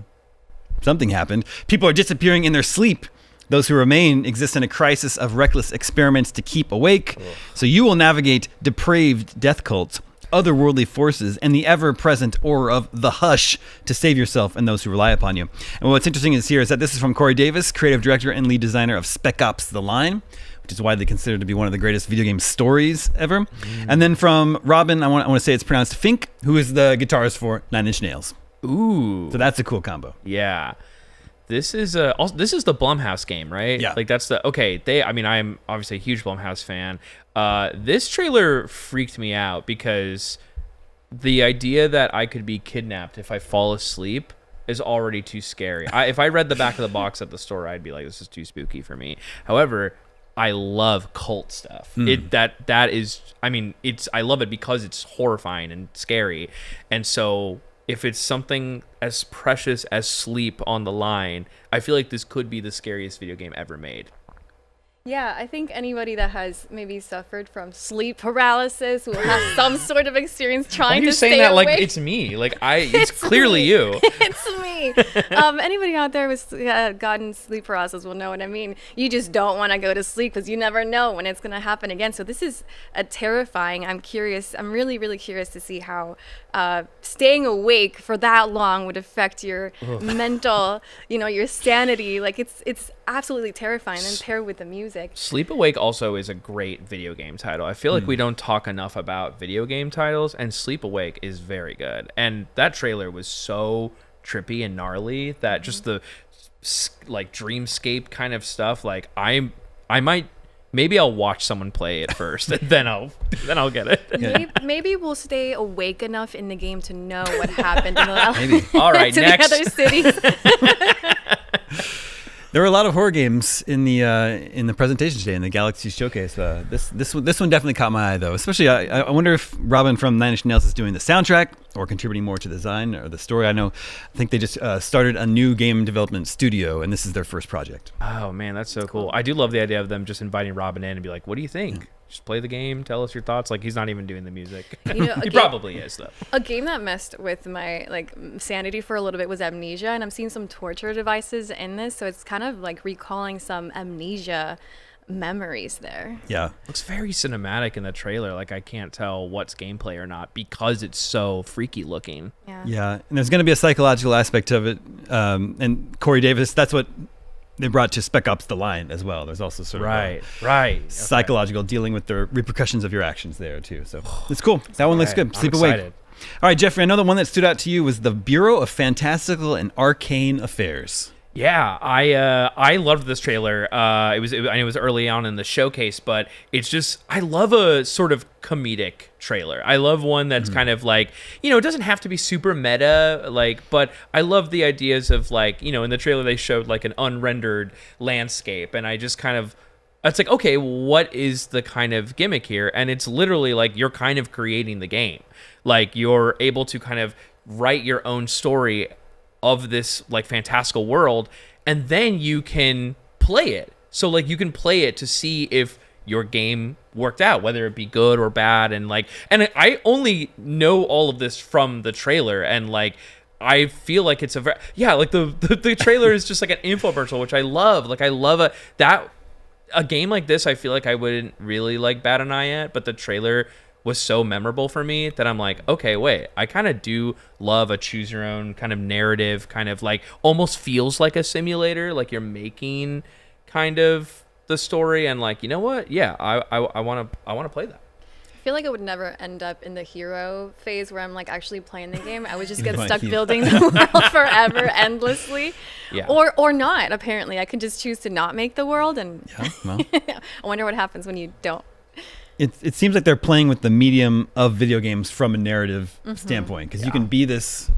Something happened. People are disappearing in their sleep. Those who remain exist in a crisis of reckless experiments to keep awake. Ugh. So you will navigate depraved death cults, otherworldly forces, and the ever-present aura of the hush to save yourself and those who rely upon you. And what's interesting is that this is from Corey Davis, creative director and lead designer of Spec Ops: The Line, which is widely considered to be one of the greatest video game stories ever. And then from Robin, I want to say it's pronounced Fink, who is the guitarist for Nine Inch Nails. Ooh. So that's a cool combo. Yeah. This is the Blumhouse game, right? Yeah. I'm obviously a huge Blumhouse fan. This trailer freaked me out because the idea that I could be kidnapped if I fall asleep is already too scary. If I read the back of the box at the store, I'd be like, this is too spooky for me. However, I love cult stuff. I love it because it's horrifying and scary. And so if it's something as precious as sleep on the line, I feel like this could be the scariest video game ever made. Yeah, I think anybody that has maybe suffered from sleep paralysis will have some sort of experience Why are trying you to saying stay that awake. like it's me? Like it's clearly me. you. It's me. Anybody out there with gotten sleep paralysis will know what I mean. You just don't want to go to sleep because you never know when it's going to happen again. So this is terrifying. I'm curious. I'm really, really curious to see how staying awake for that long would affect your mental, your sanity. Like it's absolutely terrifying. And paired with the music. Sleep Awake also is a great video game title. I feel like we don't talk enough about video game titles, and Sleep Awake is very good. And that trailer was so trippy and gnarly that just the like dreamscape kind of stuff. Like I might. Maybe I'll watch someone play it first, and then I'll get it. Maybe we'll stay awake enough in the game to know what happened in the, All right, to next. the other cities. There were a lot of horror games in the presentation today in the Galaxies Showcase. This one definitely caught my eye though. Especially, I wonder if Robin from Nine Inch Nails is doing the soundtrack or contributing more to the design or the story. I think they just started a new game development studio, and this is their first project. Oh man, that's so cool. I do love the idea of them just inviting Robin in and be like, "What do you think? Just play the game. Tell us your thoughts." Like he's not even doing the music. He probably is though. A game that messed with my sanity for a little bit was Amnesia, and I'm seeing some torture devices in this, so it's kind of like recalling some Amnesia memories there. Yeah, looks very cinematic in the trailer. Like I can't tell what's gameplay or not because it's so freaky looking. Yeah, and there's going to be a psychological aspect of it. And Corey Davis, that's what they brought to Spec Ops: The Line as well. There's also sort of psychological dealing with the repercussions of your actions there too. So it's cool. That one looks good. Sleep Awake. All right, Jeffrey, I know the one that stood out to you was the Bureau of Fantastical and Arcane Affairs. Yeah, I loved this trailer. It was early on in the showcase, but it's just I love a sort of comedic trailer. I love one that's kind of like, it doesn't have to be super meta, but I love the ideas of in the trailer they showed like an unrendered landscape, and I just kind of it's like, okay, what is the kind of gimmick here? And it's literally like you're kind of creating the game. Like you're able to kind of write your own story of this like fantastical world, and then you can play it. So like you can play it to see if your game worked out, whether it be good or bad. And I only know all of this from the trailer, and I feel like it's the trailer is just like an infomercial, which I love. Like I love a game like this. I feel like I wouldn't really bat an eye at, but the trailer was so memorable for me that I'm like, okay, wait, I kind of do love a choose your own kind of narrative, kind of almost feels like a simulator, like you're making kind of the story, and you know what? Yeah, I want to play that. I feel like I would never end up in the hero phase where I'm actually playing the game. I would just get stuck building the world forever, endlessly. Yeah. Or not, apparently. I could just choose to not make the world, and I wonder what happens when you don't. It seems like they're playing with the medium of video games from a narrative standpoint, because you can be this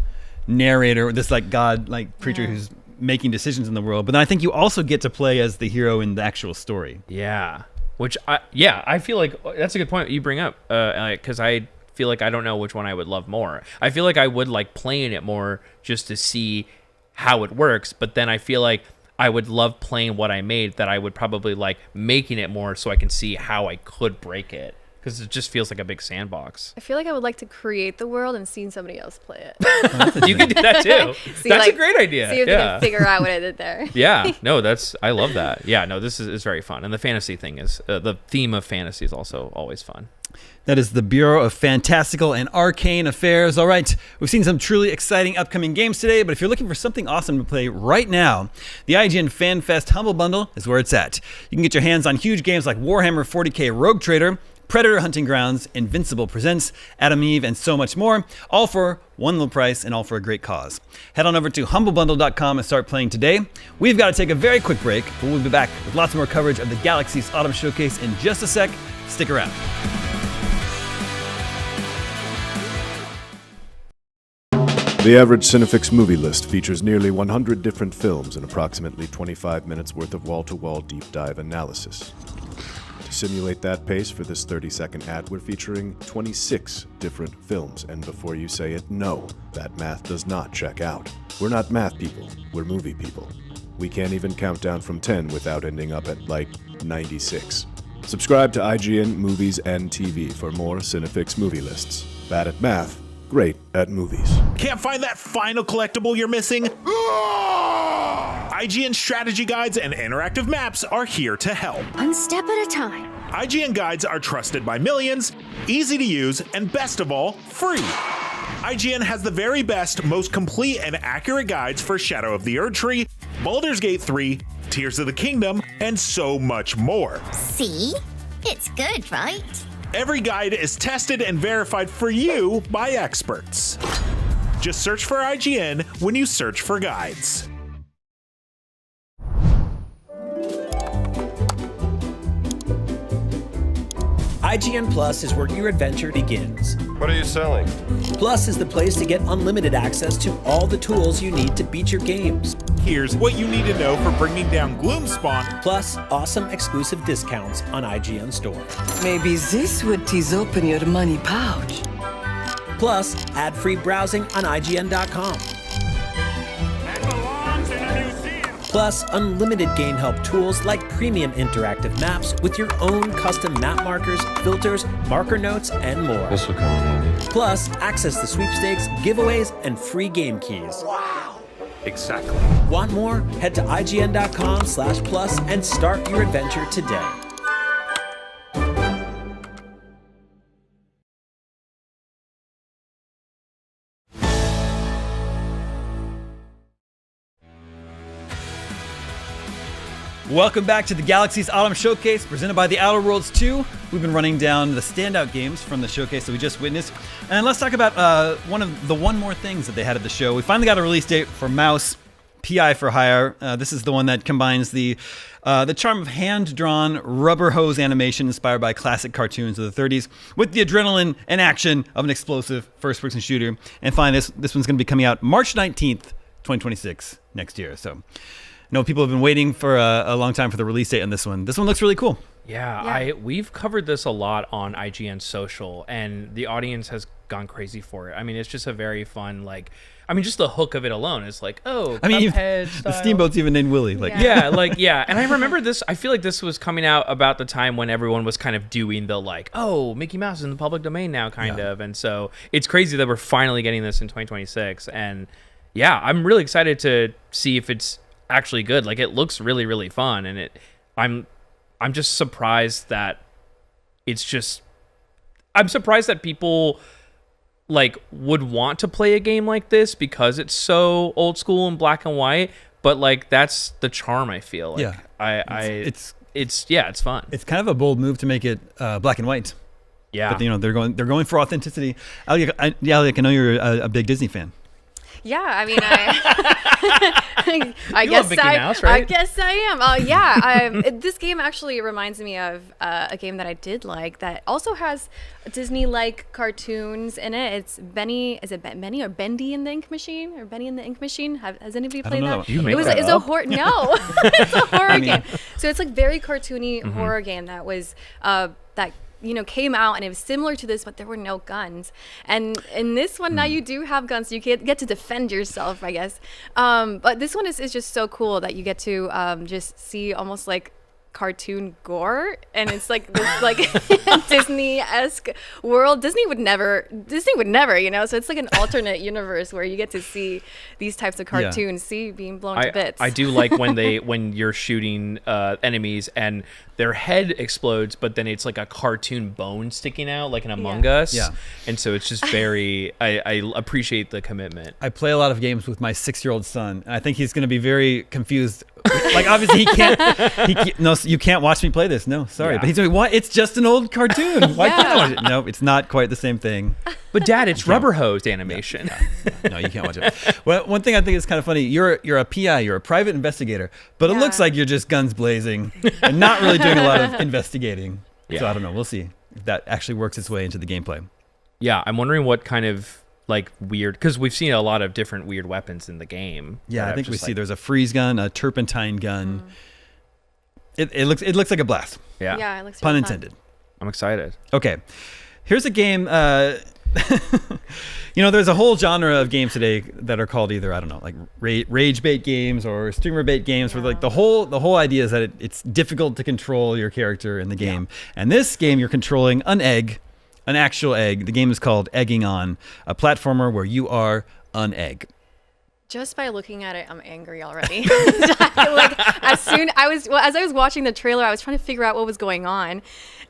narrator, this god creature who's making decisions in the world, but then I think you also get to play as the hero in the actual story. Yeah, which I feel like that's a good point you bring up, because I feel like I don't know which one I would love more. I feel like I would like playing it more just to see how it works, but then I feel like I would love playing what I made, that I would probably like making it more so I can see how I could break it, because it just feels like a big sandbox. I feel like I would like to create the world and seeing somebody else play it. You can do that too. That's a great idea. See if they can figure out what I did there. Yeah, no, I love that. Yeah, no, this is very fun. And the fantasy thing is, the theme of fantasy is also always fun. That is the Bureau of Fantastical and Arcane Affairs. All right, we've seen some truly exciting upcoming games today, but if you're looking for something awesome to play right now, the IGN FanFest Humble Bundle is where it's at. You can get your hands on huge games like Warhammer 40k Rogue Trader, Predator Hunting Grounds, Invincible Presents, Adam Eve, and so much more, all for one low price and all for a great cause. Head on over to humblebundle.com and start playing today. We've got to take a very quick break, but we'll be back with lots more coverage of the Galaxies Autumn Showcase in just a sec. Stick around. The average Cinefix movie list features nearly 100 different films and approximately 25 minutes worth of wall-to-wall deep dive analysis. To simulate that pace for this 30-second ad, we're featuring 26 different films, and before you say it, no, that math does not check out. We're not math people, we're movie people. we can't even count down from 10 without ending up at, like, 96. Subscribe to IGN Movies and TV for more Cinefix movie lists. Bad at math, great at movies. Can't find that final collectible you're missing? IGN strategy guides and interactive maps are here to help. One step at a time. IGN guides are trusted by millions, easy to use, and best of all, free. IGN has the very best, most complete and accurate guides for Shadow of the Erdtree, Baldur's Gate 3, Tears of the Kingdom, and so much more. See? It's good, right? Every guide is tested and verified for you by experts. Just search for IGN when you search for guides. IGN Plus is where your adventure begins. What are you selling? Plus is the place to get unlimited access to all the tools you need to beat your games. Here's what you need to know for bringing down Gloomspawn. Plus, awesome exclusive discounts on IGN Store. Maybe this would tease open your money pouch. Plus, ad-free browsing on IGN.com. Plus, unlimited game help tools like premium interactive maps with your own custom map markers, filters, marker notes, and more. This will come in handy. Plus, access to sweepstakes, giveaways, and free game keys. Wow! Exactly. Want more? Head to IGN.com/plus and start your adventure today. Welcome back to the Galaxies Autumn Showcase, presented by the Outer Worlds 2. We've been running down the standout games from the showcase that we just witnessed. And let's talk about one more things that they had at the show. We finally got a release date for Mouse PI for Hire. This is the one that combines the charm of hand-drawn rubber hose animation inspired by classic cartoons of the 30s with the adrenaline and action of an explosive first-person shooter. And finally, this one's going to be coming out March 19th, 2026, next year. So I know people have been waiting for a long time for the release date on this one. This one looks really cool. Yeah, we've covered this a lot on IGN Social, and the audience has gone crazy for it. I mean, it's just a very fun, just the hook of it alone is like, oh, Cuphead the steamboat's even named Willy. Yeah. And I remember this. I feel like this was coming out about the time when everyone was kind of doing the Mickey Mouse is in the public domain now, kind of. And so it's crazy that we're finally getting this in 2026. And yeah, I'm really excited to see if it's actually good. Like, it looks really, really fun, and I'm just surprised that I'm surprised that people would want to play a game like this because it's so old school and black and white, but that's the charm, I feel. It's fun. It's kind of a bold move to make it black and white. Yeah. But they're going for authenticity. Alec, I know you're a big Disney fan. Yeah, I mean, I You guess love Mickey Mouse, right? I guess I am. This game actually reminds me of a game that I did like that also has Disney-like cartoons in it. It's Benny. Is it Benny or Bendy in the Ink Machine or Benny in the Ink Machine? Has anybody played that? You make It's a horror. No, it's a horror game. So it's very cartoony horror game that was that came out, and it was similar to this, but there were no guns. And in this one, now you do have guns, so you get to defend yourself, I guess. But this one is just so cool that you get to just see almost like cartoon gore, and it's this Disney-esque world. Disney would never, so it's like an alternate universe where you get to see these types of cartoons being blown to bits. I do like when you're shooting enemies and their head explodes, but then it's like a cartoon bone sticking out, like in Among Us. Yeah. And so it's just very, I appreciate the commitment. I play a lot of games with my 6-year-old son, and I think he's going to be very confused. Obviously he can't. No, you can't watch me play this. No, sorry. But he's like, what? It's just an old cartoon. Why can't I watch it? No, it's not quite the same thing. But Dad, it's rubber hosed animation. No, you can't watch it. Well, one thing I think is kind of funny, you're a PI, you're a private investigator, but it looks like you're just guns blazing and not really doing a lot of investigating. Yeah. So I don't know. We'll see if that actually works its way into the gameplay. Yeah, I'm wondering what kind of weird, because we've seen a lot of different weird weapons in the game. Yeah, I think we see there's a freeze gun, a turpentine gun. It looks like a blast. Yeah, it looks pun really intended. I'm excited. Okay, here's a game. You know, there's a whole genre of games today that are called either, I don't know, like rage bait games or streamer bait games, where like the whole idea is that it's difficult to control your character in the game. And this game, you're controlling an actual egg. The game is called Egging On, a platformer where you are an egg. Just by looking at it, I'm angry already. Like as I was watching the trailer, I was trying to figure out what was going on,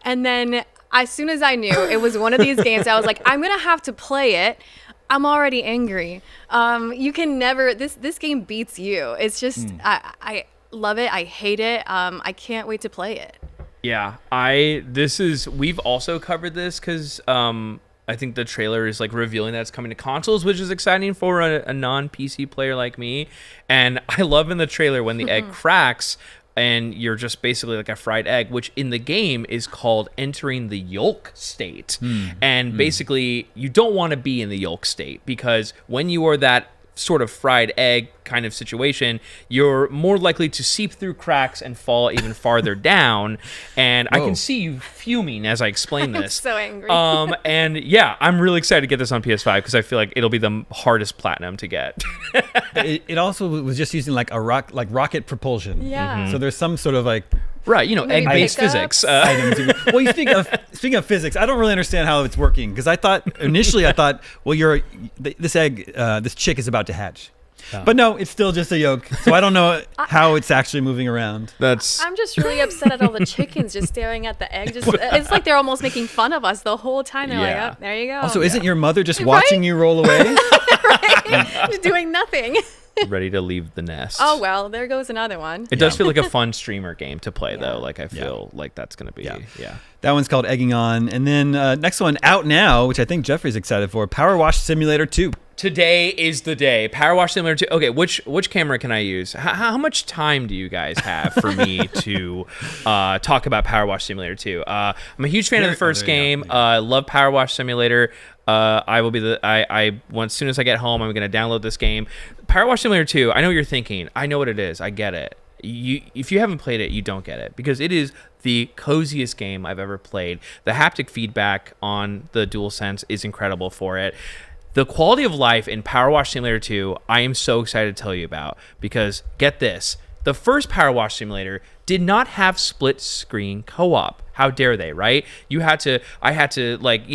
and then as soon as I knew it was one of these games, I was like, I'm gonna have to play it. I'm already angry. You can never. This game beats you. It's just I love it. I hate it. I can't wait to play it. Yeah, we've also covered this because I think the trailer is like revealing that it's coming to consoles, which is exciting for a non-PC player like me. And I love in the trailer when the egg cracks and you're just basically like a fried egg, which in the game is called entering the yolk state. And basically you don't want to be in the yolk state, because when you are that sort of fried egg kind of situation, you're more likely to seep through cracks and fall even farther down. And I can see you fuming as I explain this. I'm so angry. And yeah, I'm really excited to get this on PS5 because I feel like it'll be the hardest platinum to get. It also was just using like rocket propulsion. Yeah. So there's some sort of like egg-based physics. Items. Well, speaking of physics, I don't really understand how it's working, because I thought initially, well, this chick is about to hatch. But no, it's still just a yolk. So I don't know how it's actually moving around. I'm just really upset at all the chickens just staring at the egg. It's like they're almost making fun of us the whole time. They're like, oh, there you go. Also, isn't your mother just watching you roll away? Just doing nothing. Ready to leave the nest. Oh, well, there goes another one. It does feel like a fun streamer game to play, though. Like, I feel like that's going to be, That one's called Egging On. And then next one out now, which I think Jeffrey's excited for, Power Wash Simulator 2. Today is the day. Power Wash Simulator 2. Okay, which camera can I use? How much time do you guys have for me to talk about Power Wash Simulator 2? I'm a huge fan of the first game. I love Power Wash Simulator. I will be as soon as I get home, I'm going to download this game. Power Wash Simulator 2, I know what you're thinking. I know what it is. I get it. If you haven't played it, you don't get it, because it is the coziest game I've ever played. The haptic feedback on the DualSense is incredible for it. The quality of life in Power Wash Simulator 2, I am so excited to tell you about, because get this, the first Power Wash Simulator did not have split screen co-op. How dare they, right? I had to like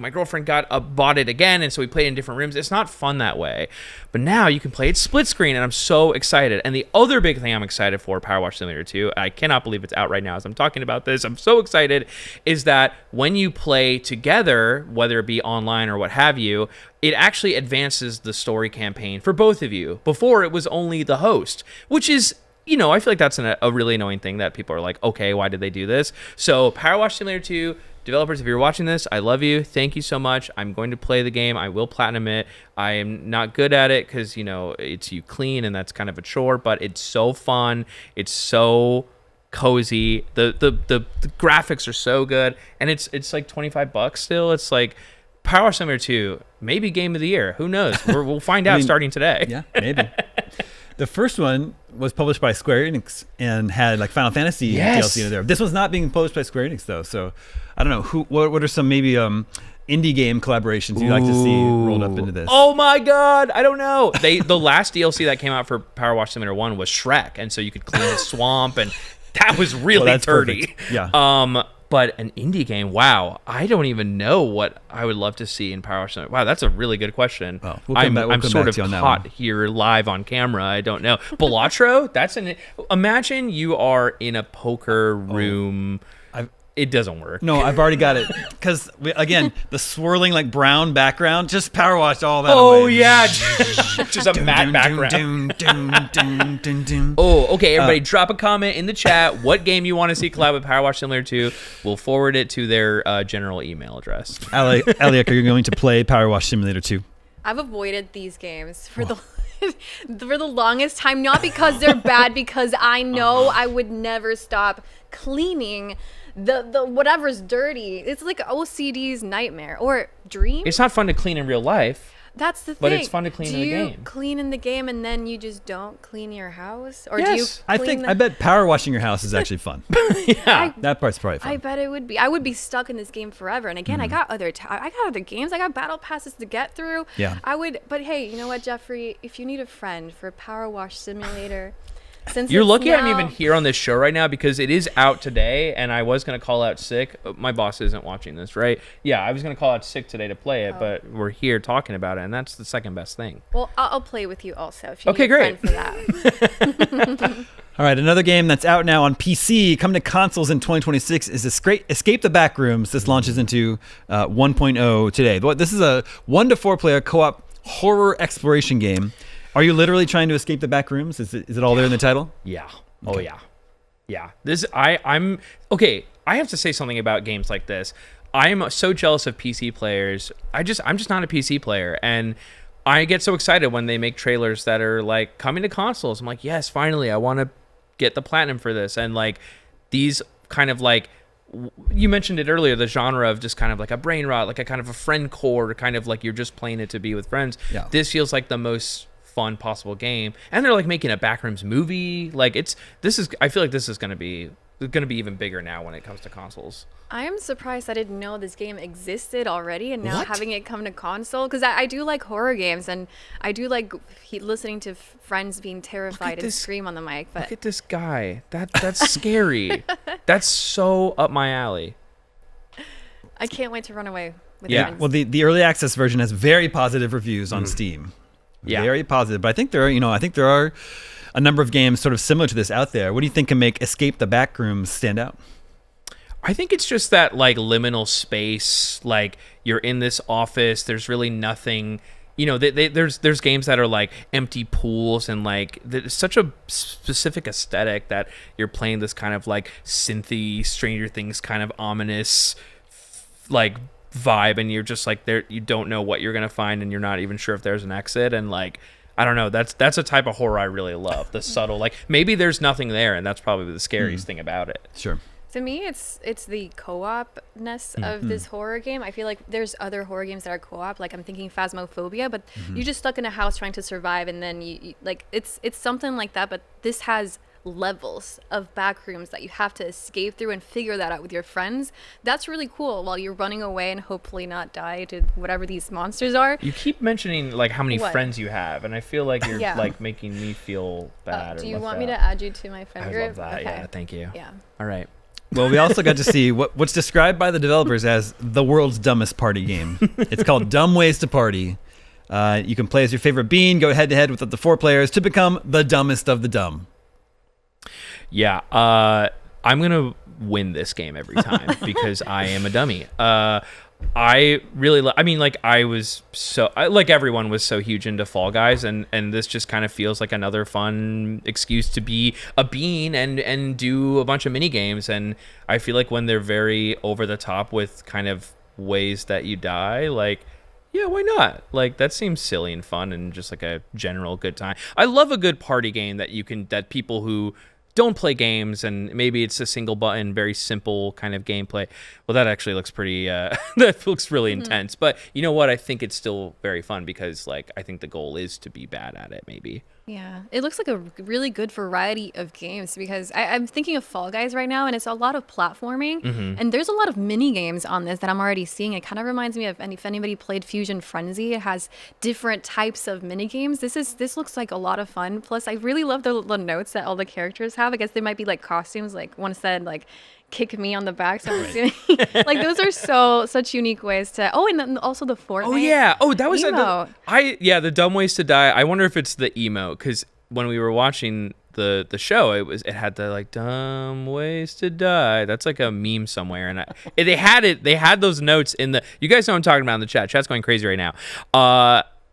my girlfriend bought it again, and so we played in different rooms. It's not fun that way. But now you can play it split screen, and I'm so excited. And the other big thing I'm excited for Power Wash Simulator 2, I cannot believe it's out right now as I'm talking about this. I'm so excited, is that when you play together, whether it be online or what have you, it actually advances the story campaign for both of you. Before, it was only the host, which is, I feel like that's a really annoying thing that people are like, okay, why did they do this? So Power Wash Simulator 2, developers, if you're watching this, I love you. Thank you so much. I'm going to play the game. I will platinum it. I am not good at it because, it's you clean, and that's kind of a chore, but it's so fun. It's so cozy. The graphics are so good, and it's like $25 still. It's like Power Wash Simulator 2, maybe game of the year. Who knows? We'll find out starting today. Yeah, maybe. The first one was published by Square Enix and had like Final Fantasy DLC in there. This was not being published by Square Enix though, so I don't know what are some maybe indie game collaborations you'd like to see rolled up into this. Oh my god, I don't know. The last DLC that came out for Power Wash Simulator 1 was Shrek, and so you could clean the swamp, and that was really dirty. Perfect. Yeah. But an indie game, wow, I don't even know what I would love to see in Power Wash Simulator. Wow, that's a really good question. Well, I'm sort of caught here live on camera. I don't know. Balatro, imagine you are in a poker room. It doesn't work. No, I've already got it. Because, again, the swirling, like, brown background, just power washed all that away. Oh, yeah. Just a matte background. Oh, okay, everybody, drop a comment in the chat what game you want to see collab with Power Wash Simulator 2. We'll forward it to their general email address. Alec, are you going to play Power Wash Simulator 2? I've avoided these games for the longest time, not because they're bad, because I know I would never stop cleaning the whatever's dirty. It's like OCD's nightmare or dream. It's not fun to clean in real life. That's the thing. But it's fun to clean in the game. Do you clean in the game and then you just don't clean your house? Or Yes. do you I bet power washing your house is actually fun. Yeah. That part's probably fun. I bet it would be. I would be stuck in this game forever. And again, I got other games. I got battle passes to get through. Yeah. But hey, you know what, Jeffrey? If you need a friend for Power Wash Simulator, since You're it's lucky I'm now- even here on this show right now because it is out today, and I was going to call out sick. My boss isn't watching this, right? Yeah, I was going to call out sick today to play it, but we're here talking about it, and that's the second best thing. Well, I'll play with you also if you Okay, need a great. friend for that. All right, another game that's out now on PC, coming to consoles in 2026 is Escape the Backrooms. This launches into 1.0 today. This is a 1 to 4 player co-op horror exploration game. Are you literally trying to escape the backrooms? Is it all there in the title? Yeah. Oh yeah. Yeah. I'm okay. I have to say something about games like this. I'm so jealous of PC players. I'm just not a PC player, and I get so excited when they make trailers that are like coming to consoles. I'm like, yes, finally, I want to get the platinum for this. And like these kind of like, you mentioned it earlier, the genre of just kind of like a brain rot, like a kind of a friend core, kind of like you're just playing it to be with friends. Yeah. This feels like the most fun possible game, and they're like making a backrooms movie. Like I feel like this is going to be even bigger now when it comes to consoles. I am surprised I didn't know this game existed already, and now What? having it come to console, because I do like horror games, and I do like listening to friends being terrified and scream on the mic. But Look at this guy. That's scary. That's so up my alley. I can't wait to run away with Yeah. friends. Well, the early access version has very positive reviews on Steam. Yeah. Very positive. But I think there are a number of games sort of similar to this out there. What do you think can make Escape the Backrooms stand out? I think it's just that like liminal space, like you're in this office, there's really nothing, you know, there's games that are like empty pools, and like there's such a specific aesthetic that you're playing this kind of like synthy Stranger Things kind of ominous like vibe, and you're just like there, you don't know what you're gonna find, and you're not even sure if there's an exit, and like I don't know, that's a type of horror I really love, the subtle, like maybe there's nothing there, and that's probably the scariest thing about it. Sure. To me, it's the co-op-ness of this horror game. I feel like there's other horror games that are co-op. Like I'm thinking Phasmophobia, but you're just stuck in a house trying to survive, and then you like it's something like that. But this has levels of backrooms that you have to escape through and figure that out with your friends. That's really cool while you're running away and hopefully not die to whatever these monsters are. You keep mentioning like how many What? friends you have, and I feel like you're Yeah. like making me feel bad. Do or you left want me out. to add you to my friend I group? love that. Okay. Yeah, thank you. Yeah. All right. Well, we also got to see what's described by the developers as the world's dumbest party game. It's called Dumb Ways to Party. You can play as your favorite bean, go head-to-head with up to 4 players to become the dumbest of the dumb. Yeah, I'm gonna win this game every time because I am a dummy. I really, I mean, like I was like everyone was so huge into Fall Guys, and this just kind of feels like another fun excuse to be a bean and do a bunch of mini games. And I feel like when they're very over the top with kind of ways that you die, like, yeah, why not? Like that seems silly and fun and just like a general good time. I love a good party game that people who don't play games, and maybe it's a single button, very simple kind of gameplay. Well, that actually looks pretty, that looks really intense. But you know what? I think it's still very fun because, like, I think the goal is to be bad at it, maybe. Yeah, it looks like a really good variety of games because I'm thinking of Fall Guys right now, and it's a lot of platforming, and there's a lot of mini games on this that I'm already seeing. It kind of reminds me of if anybody played Fusion Frenzy. It has different types of mini games. This looks like a lot of fun. Plus, I really love the notes that all the characters have. I guess they might be like costumes. Like one said, like kick me on the back. So I'm assuming like those are such unique ways to. Oh, and then also the Fortnite. Oh yeah. Oh, that was emote. the dumb ways to die. I wonder if it's the emote, because when we were watching the show, it had the like dumb ways to die. That's like a meme somewhere, and they had those notes in the. You guys know what I'm talking about in the chat. Chat's going crazy right now.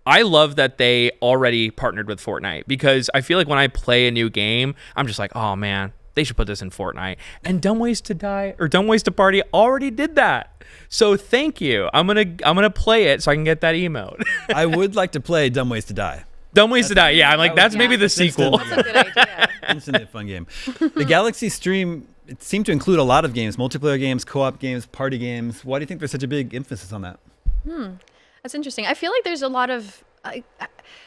I love that they already partnered with Fortnite, because I feel like when I play a new game, I'm just like, oh man, they should put this in Fortnite. And Dumb Ways to Die or Dumb Ways to Party already did that. So thank you. I'm gonna play it so I can get that emote. I would like to play Dumb Ways to Die. Dumb Ways to Die. Yeah, I'm like, that's maybe the sequel. That's a good idea. Instantly a fun game. The Galaxy stream, it seemed to include a lot of games, multiplayer games, co-op games, party games. Why do you think there's such a big emphasis on that? That's interesting. I feel like there's a lot of,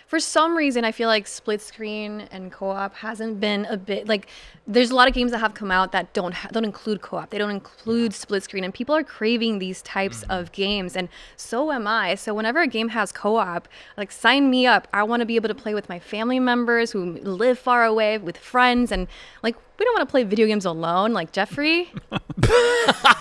for some reason, I feel like split screen and co-op hasn't been a bit like. There's a lot of games that have come out that don't include co-op. They don't include split screen, and people are craving these types of games, and so am I. So whenever a game has co-op, like sign me up. I want to be able to play with my family members who live far away, with friends, and like we don't want to play video games alone, like Jeffrey.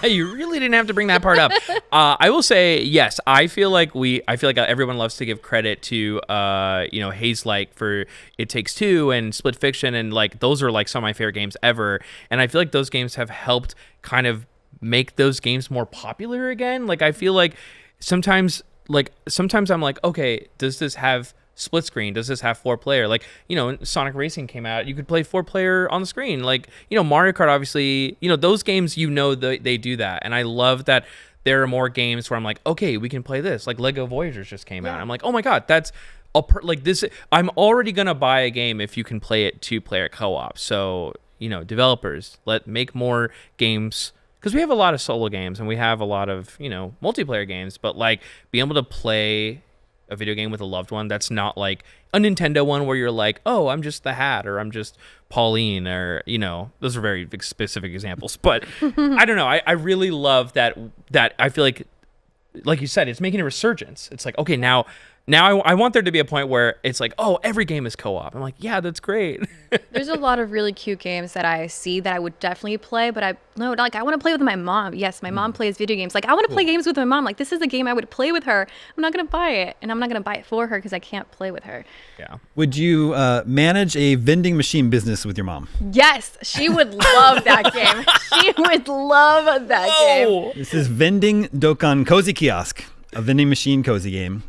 You really didn't have to bring that part up. I will say yes. I feel like everyone loves to give credit to Haze Light for It Takes Two and Split Fiction, and like those are like some of my favorite games ever. And I feel like those games have helped kind of make those games more popular again. Like I feel like sometimes I'm like, okay, does this have split screen? Does this have 4-player? Like, Sonic Racing came out, you could play 4-player on the screen. Like, Mario Kart, obviously, those games, they do that. And I love that there are more games where I'm like, okay, we can play this. Like Lego Voyagers just came out. I'm like, oh my God, that's like this. I'm already going to buy a game if you can play it 2-player co-op. So, developers, make more games, because we have a lot of solo games and we have a lot of, multiplayer games, but like being able to play a video game with a loved one that's not like a Nintendo one where you're like, oh, I'm just the Hat, or I'm just Pauline, or those are very specific examples, but I don't know, I really love that I feel like you said, it's making a resurgence. It's like, okay, now I want there to be a point where it's like, oh, every game is co-op. I'm like, yeah, that's great. There's a lot of really cute games that I see that I would definitely play, but I want to play with my mom. Yes, my mom plays video games. Like, I want to play games with my mom. Like, this is a game I would play with her. I'm not going to buy it, and I'm not going to buy it for her because I can't play with her. Yeah. Would you manage a vending machine business with your mom? Yes, she would love that game. She would love that game. This is Vending Dokkan Cozy Kiosk, a vending machine cozy game.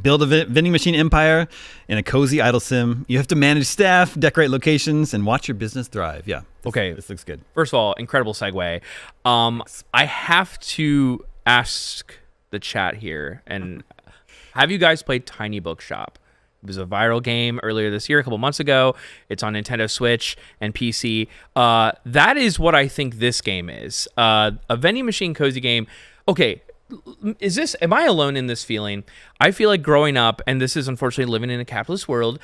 Build a vending machine empire in a cozy idle sim. You have to manage staff, decorate locations, and watch your business thrive. Yeah. This looks good. First of all, incredible segue. I have to ask the chat here, and have you guys played Tiny Bookshop? It was a viral game earlier this year, a couple months ago. It's on Nintendo Switch and PC. That is what I think this game is. A vending machine cozy game. Okay. Am I alone in this feeling? I feel like growing up, and this is unfortunately living in a capitalist world,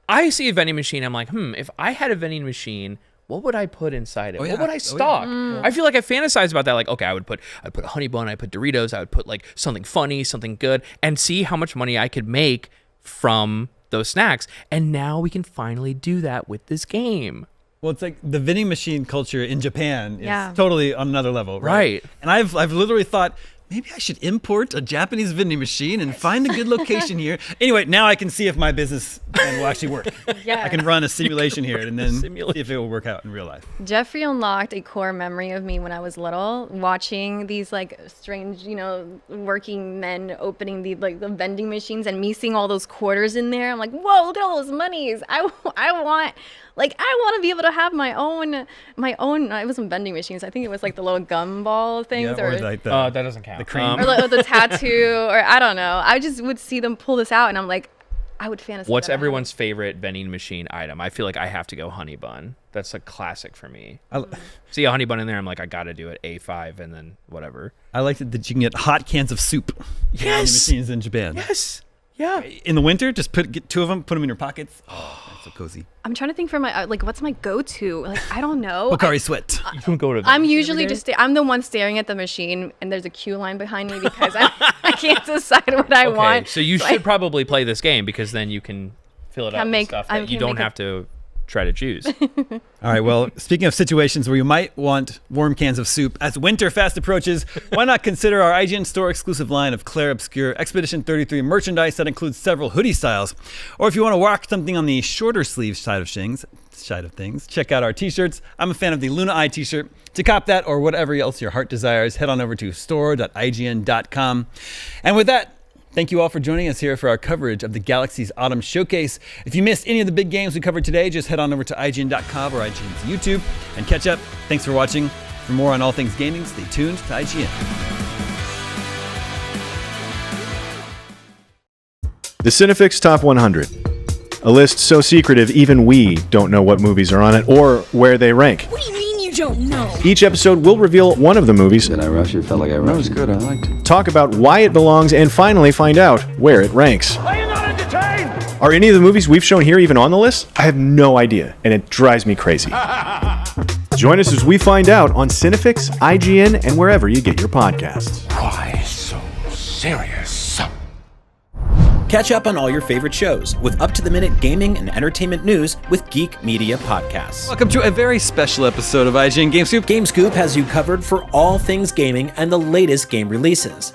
I see a vending machine, I'm like, if I had a vending machine, what would I put inside it? What would I stock? I feel like I fantasize about that. Like, okay, I'd put a honey bun, I'd put Doritos, I would put like something funny, something good, and see how much money I could make from those snacks. And now we can finally do that with this game. Well, it's like the vending machine culture in Japan is totally on another level, right? And I've literally thought, maybe I should import a Japanese vending machine and find a good location here. Anyway, now I can see if my business plan will actually work. I can run a simulation here and then see if it will work out in real life. Jeffrey unlocked a core memory of me when I was little, watching these like strange, working men opening the vending machines and me seeing all those quarters in there. I'm like, whoa, look at all those monies. I want to be able to have my own. It wasn't vending machines. I think it was like the little gumball things, or like that doesn't count. The cream. Or like the tattoo, or I don't know. I just would see them pull this out, and I'm like, I would fantasize. What's everyone's favorite vending machine item? I feel like I have to go honey bun. That's a classic for me. See a honey bun in there, I'm like, I got to do it. A5 and then whatever. I like that you can get hot cans of soup. Yes. Vending machines in Japan. Yes. Yeah. In the winter, just get 2 of them, put them in your pockets. Oh, that's so cozy. I'm trying to think for my what's my go-to? Like, I don't know. Pocari Sweat. You don't go to. I'm usually I'm the one staring at the machine, and there's a queue line behind me because I can't decide what I want. So you should probably play this game, because then you can fill it up with stuff that you don't have to try to choose. All right, well, speaking of situations where you might want warm cans of soup, as winter fast approaches, why not consider our IGN store exclusive line of Claire Obscure Expedition 33 merchandise that includes several hoodie styles. Or if you want to rock something on the shorter sleeve side of things, check out our t-shirts. I'm a fan of the Luna Eye t-shirt. To cop that or whatever else your heart desires, head on over to store.ign.com. And with that, thank you all for joining us here for our coverage of the Galaxies Autumn Showcase. If you missed any of the big games we covered today, just head on over to IGN.com or IGN's YouTube and catch up. Thanks for watching. For more on all things gaming, stay tuned to IGN. The Cinefix Top 100. A list so secretive even we don't know what movies are on it or where they rank. What do you mean you don't know? Each episode will reveal one of the movies. Did I rush it? Felt like I rushed it. That was good. I liked it. Talk about why it belongs, and finally find out where it ranks. Are you not entertained? Are any of the movies we've shown here even on the list? I have no idea, and it drives me crazy. Join us as we find out on Cinefix, IGN, and wherever you get your podcasts. Why so serious? Catch up on all your favorite shows with up-to-the-minute gaming and entertainment news with Geek Media Podcasts. Welcome to a very special episode of IGN Game Scoop. Game Scoop has you covered for all things gaming and the latest game releases.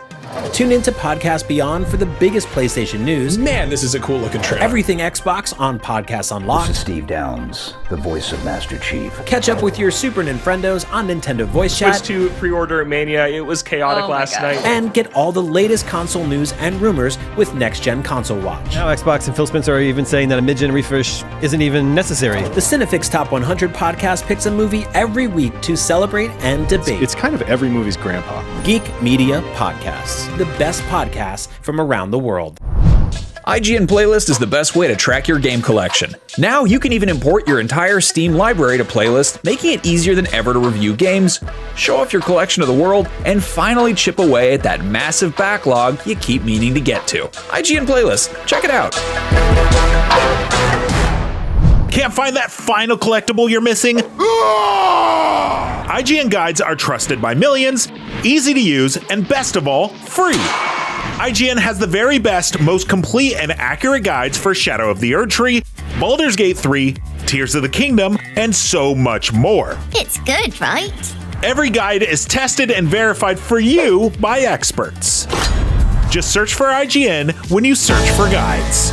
Tune into Podcast Beyond for the biggest PlayStation news. Man, this is a cool looking trailer. Everything Xbox on Podcasts Unlocked. This is Steve Downs, the voice of Master Chief. Catch up with your Super Nintendos on Nintendo Voice Chat. Switch to pre-order Mania. It was chaotic last night. And get all the latest console news and rumors with Next Gen Console Watch. Now Xbox and Phil Spencer are even saying that a mid-gen refresh isn't even necessary. The Cinefix Top 100 podcast picks a movie every week to celebrate and debate. It's kind of every movie's grandpa. Geek Media Podcasts, the best podcasts from around the world. IGN Playlist is the best way to track your game collection. Now you can even import your entire Steam library to Playlist, making it easier than ever to review games, show off your collection to the world, and finally chip away at that massive backlog you keep meaning to get to. IGN Playlist, check it out. Can't find that final collectible you're missing? IGN guides are trusted by millions, easy to use, and best of all, free. IGN has the very best, most complete and accurate guides for Shadow of the Erdtree, Baldur's Gate 3, Tears of the Kingdom, and so much more. It's good, right? Every guide is tested and verified for you by experts. Just search for IGN when you search for guides.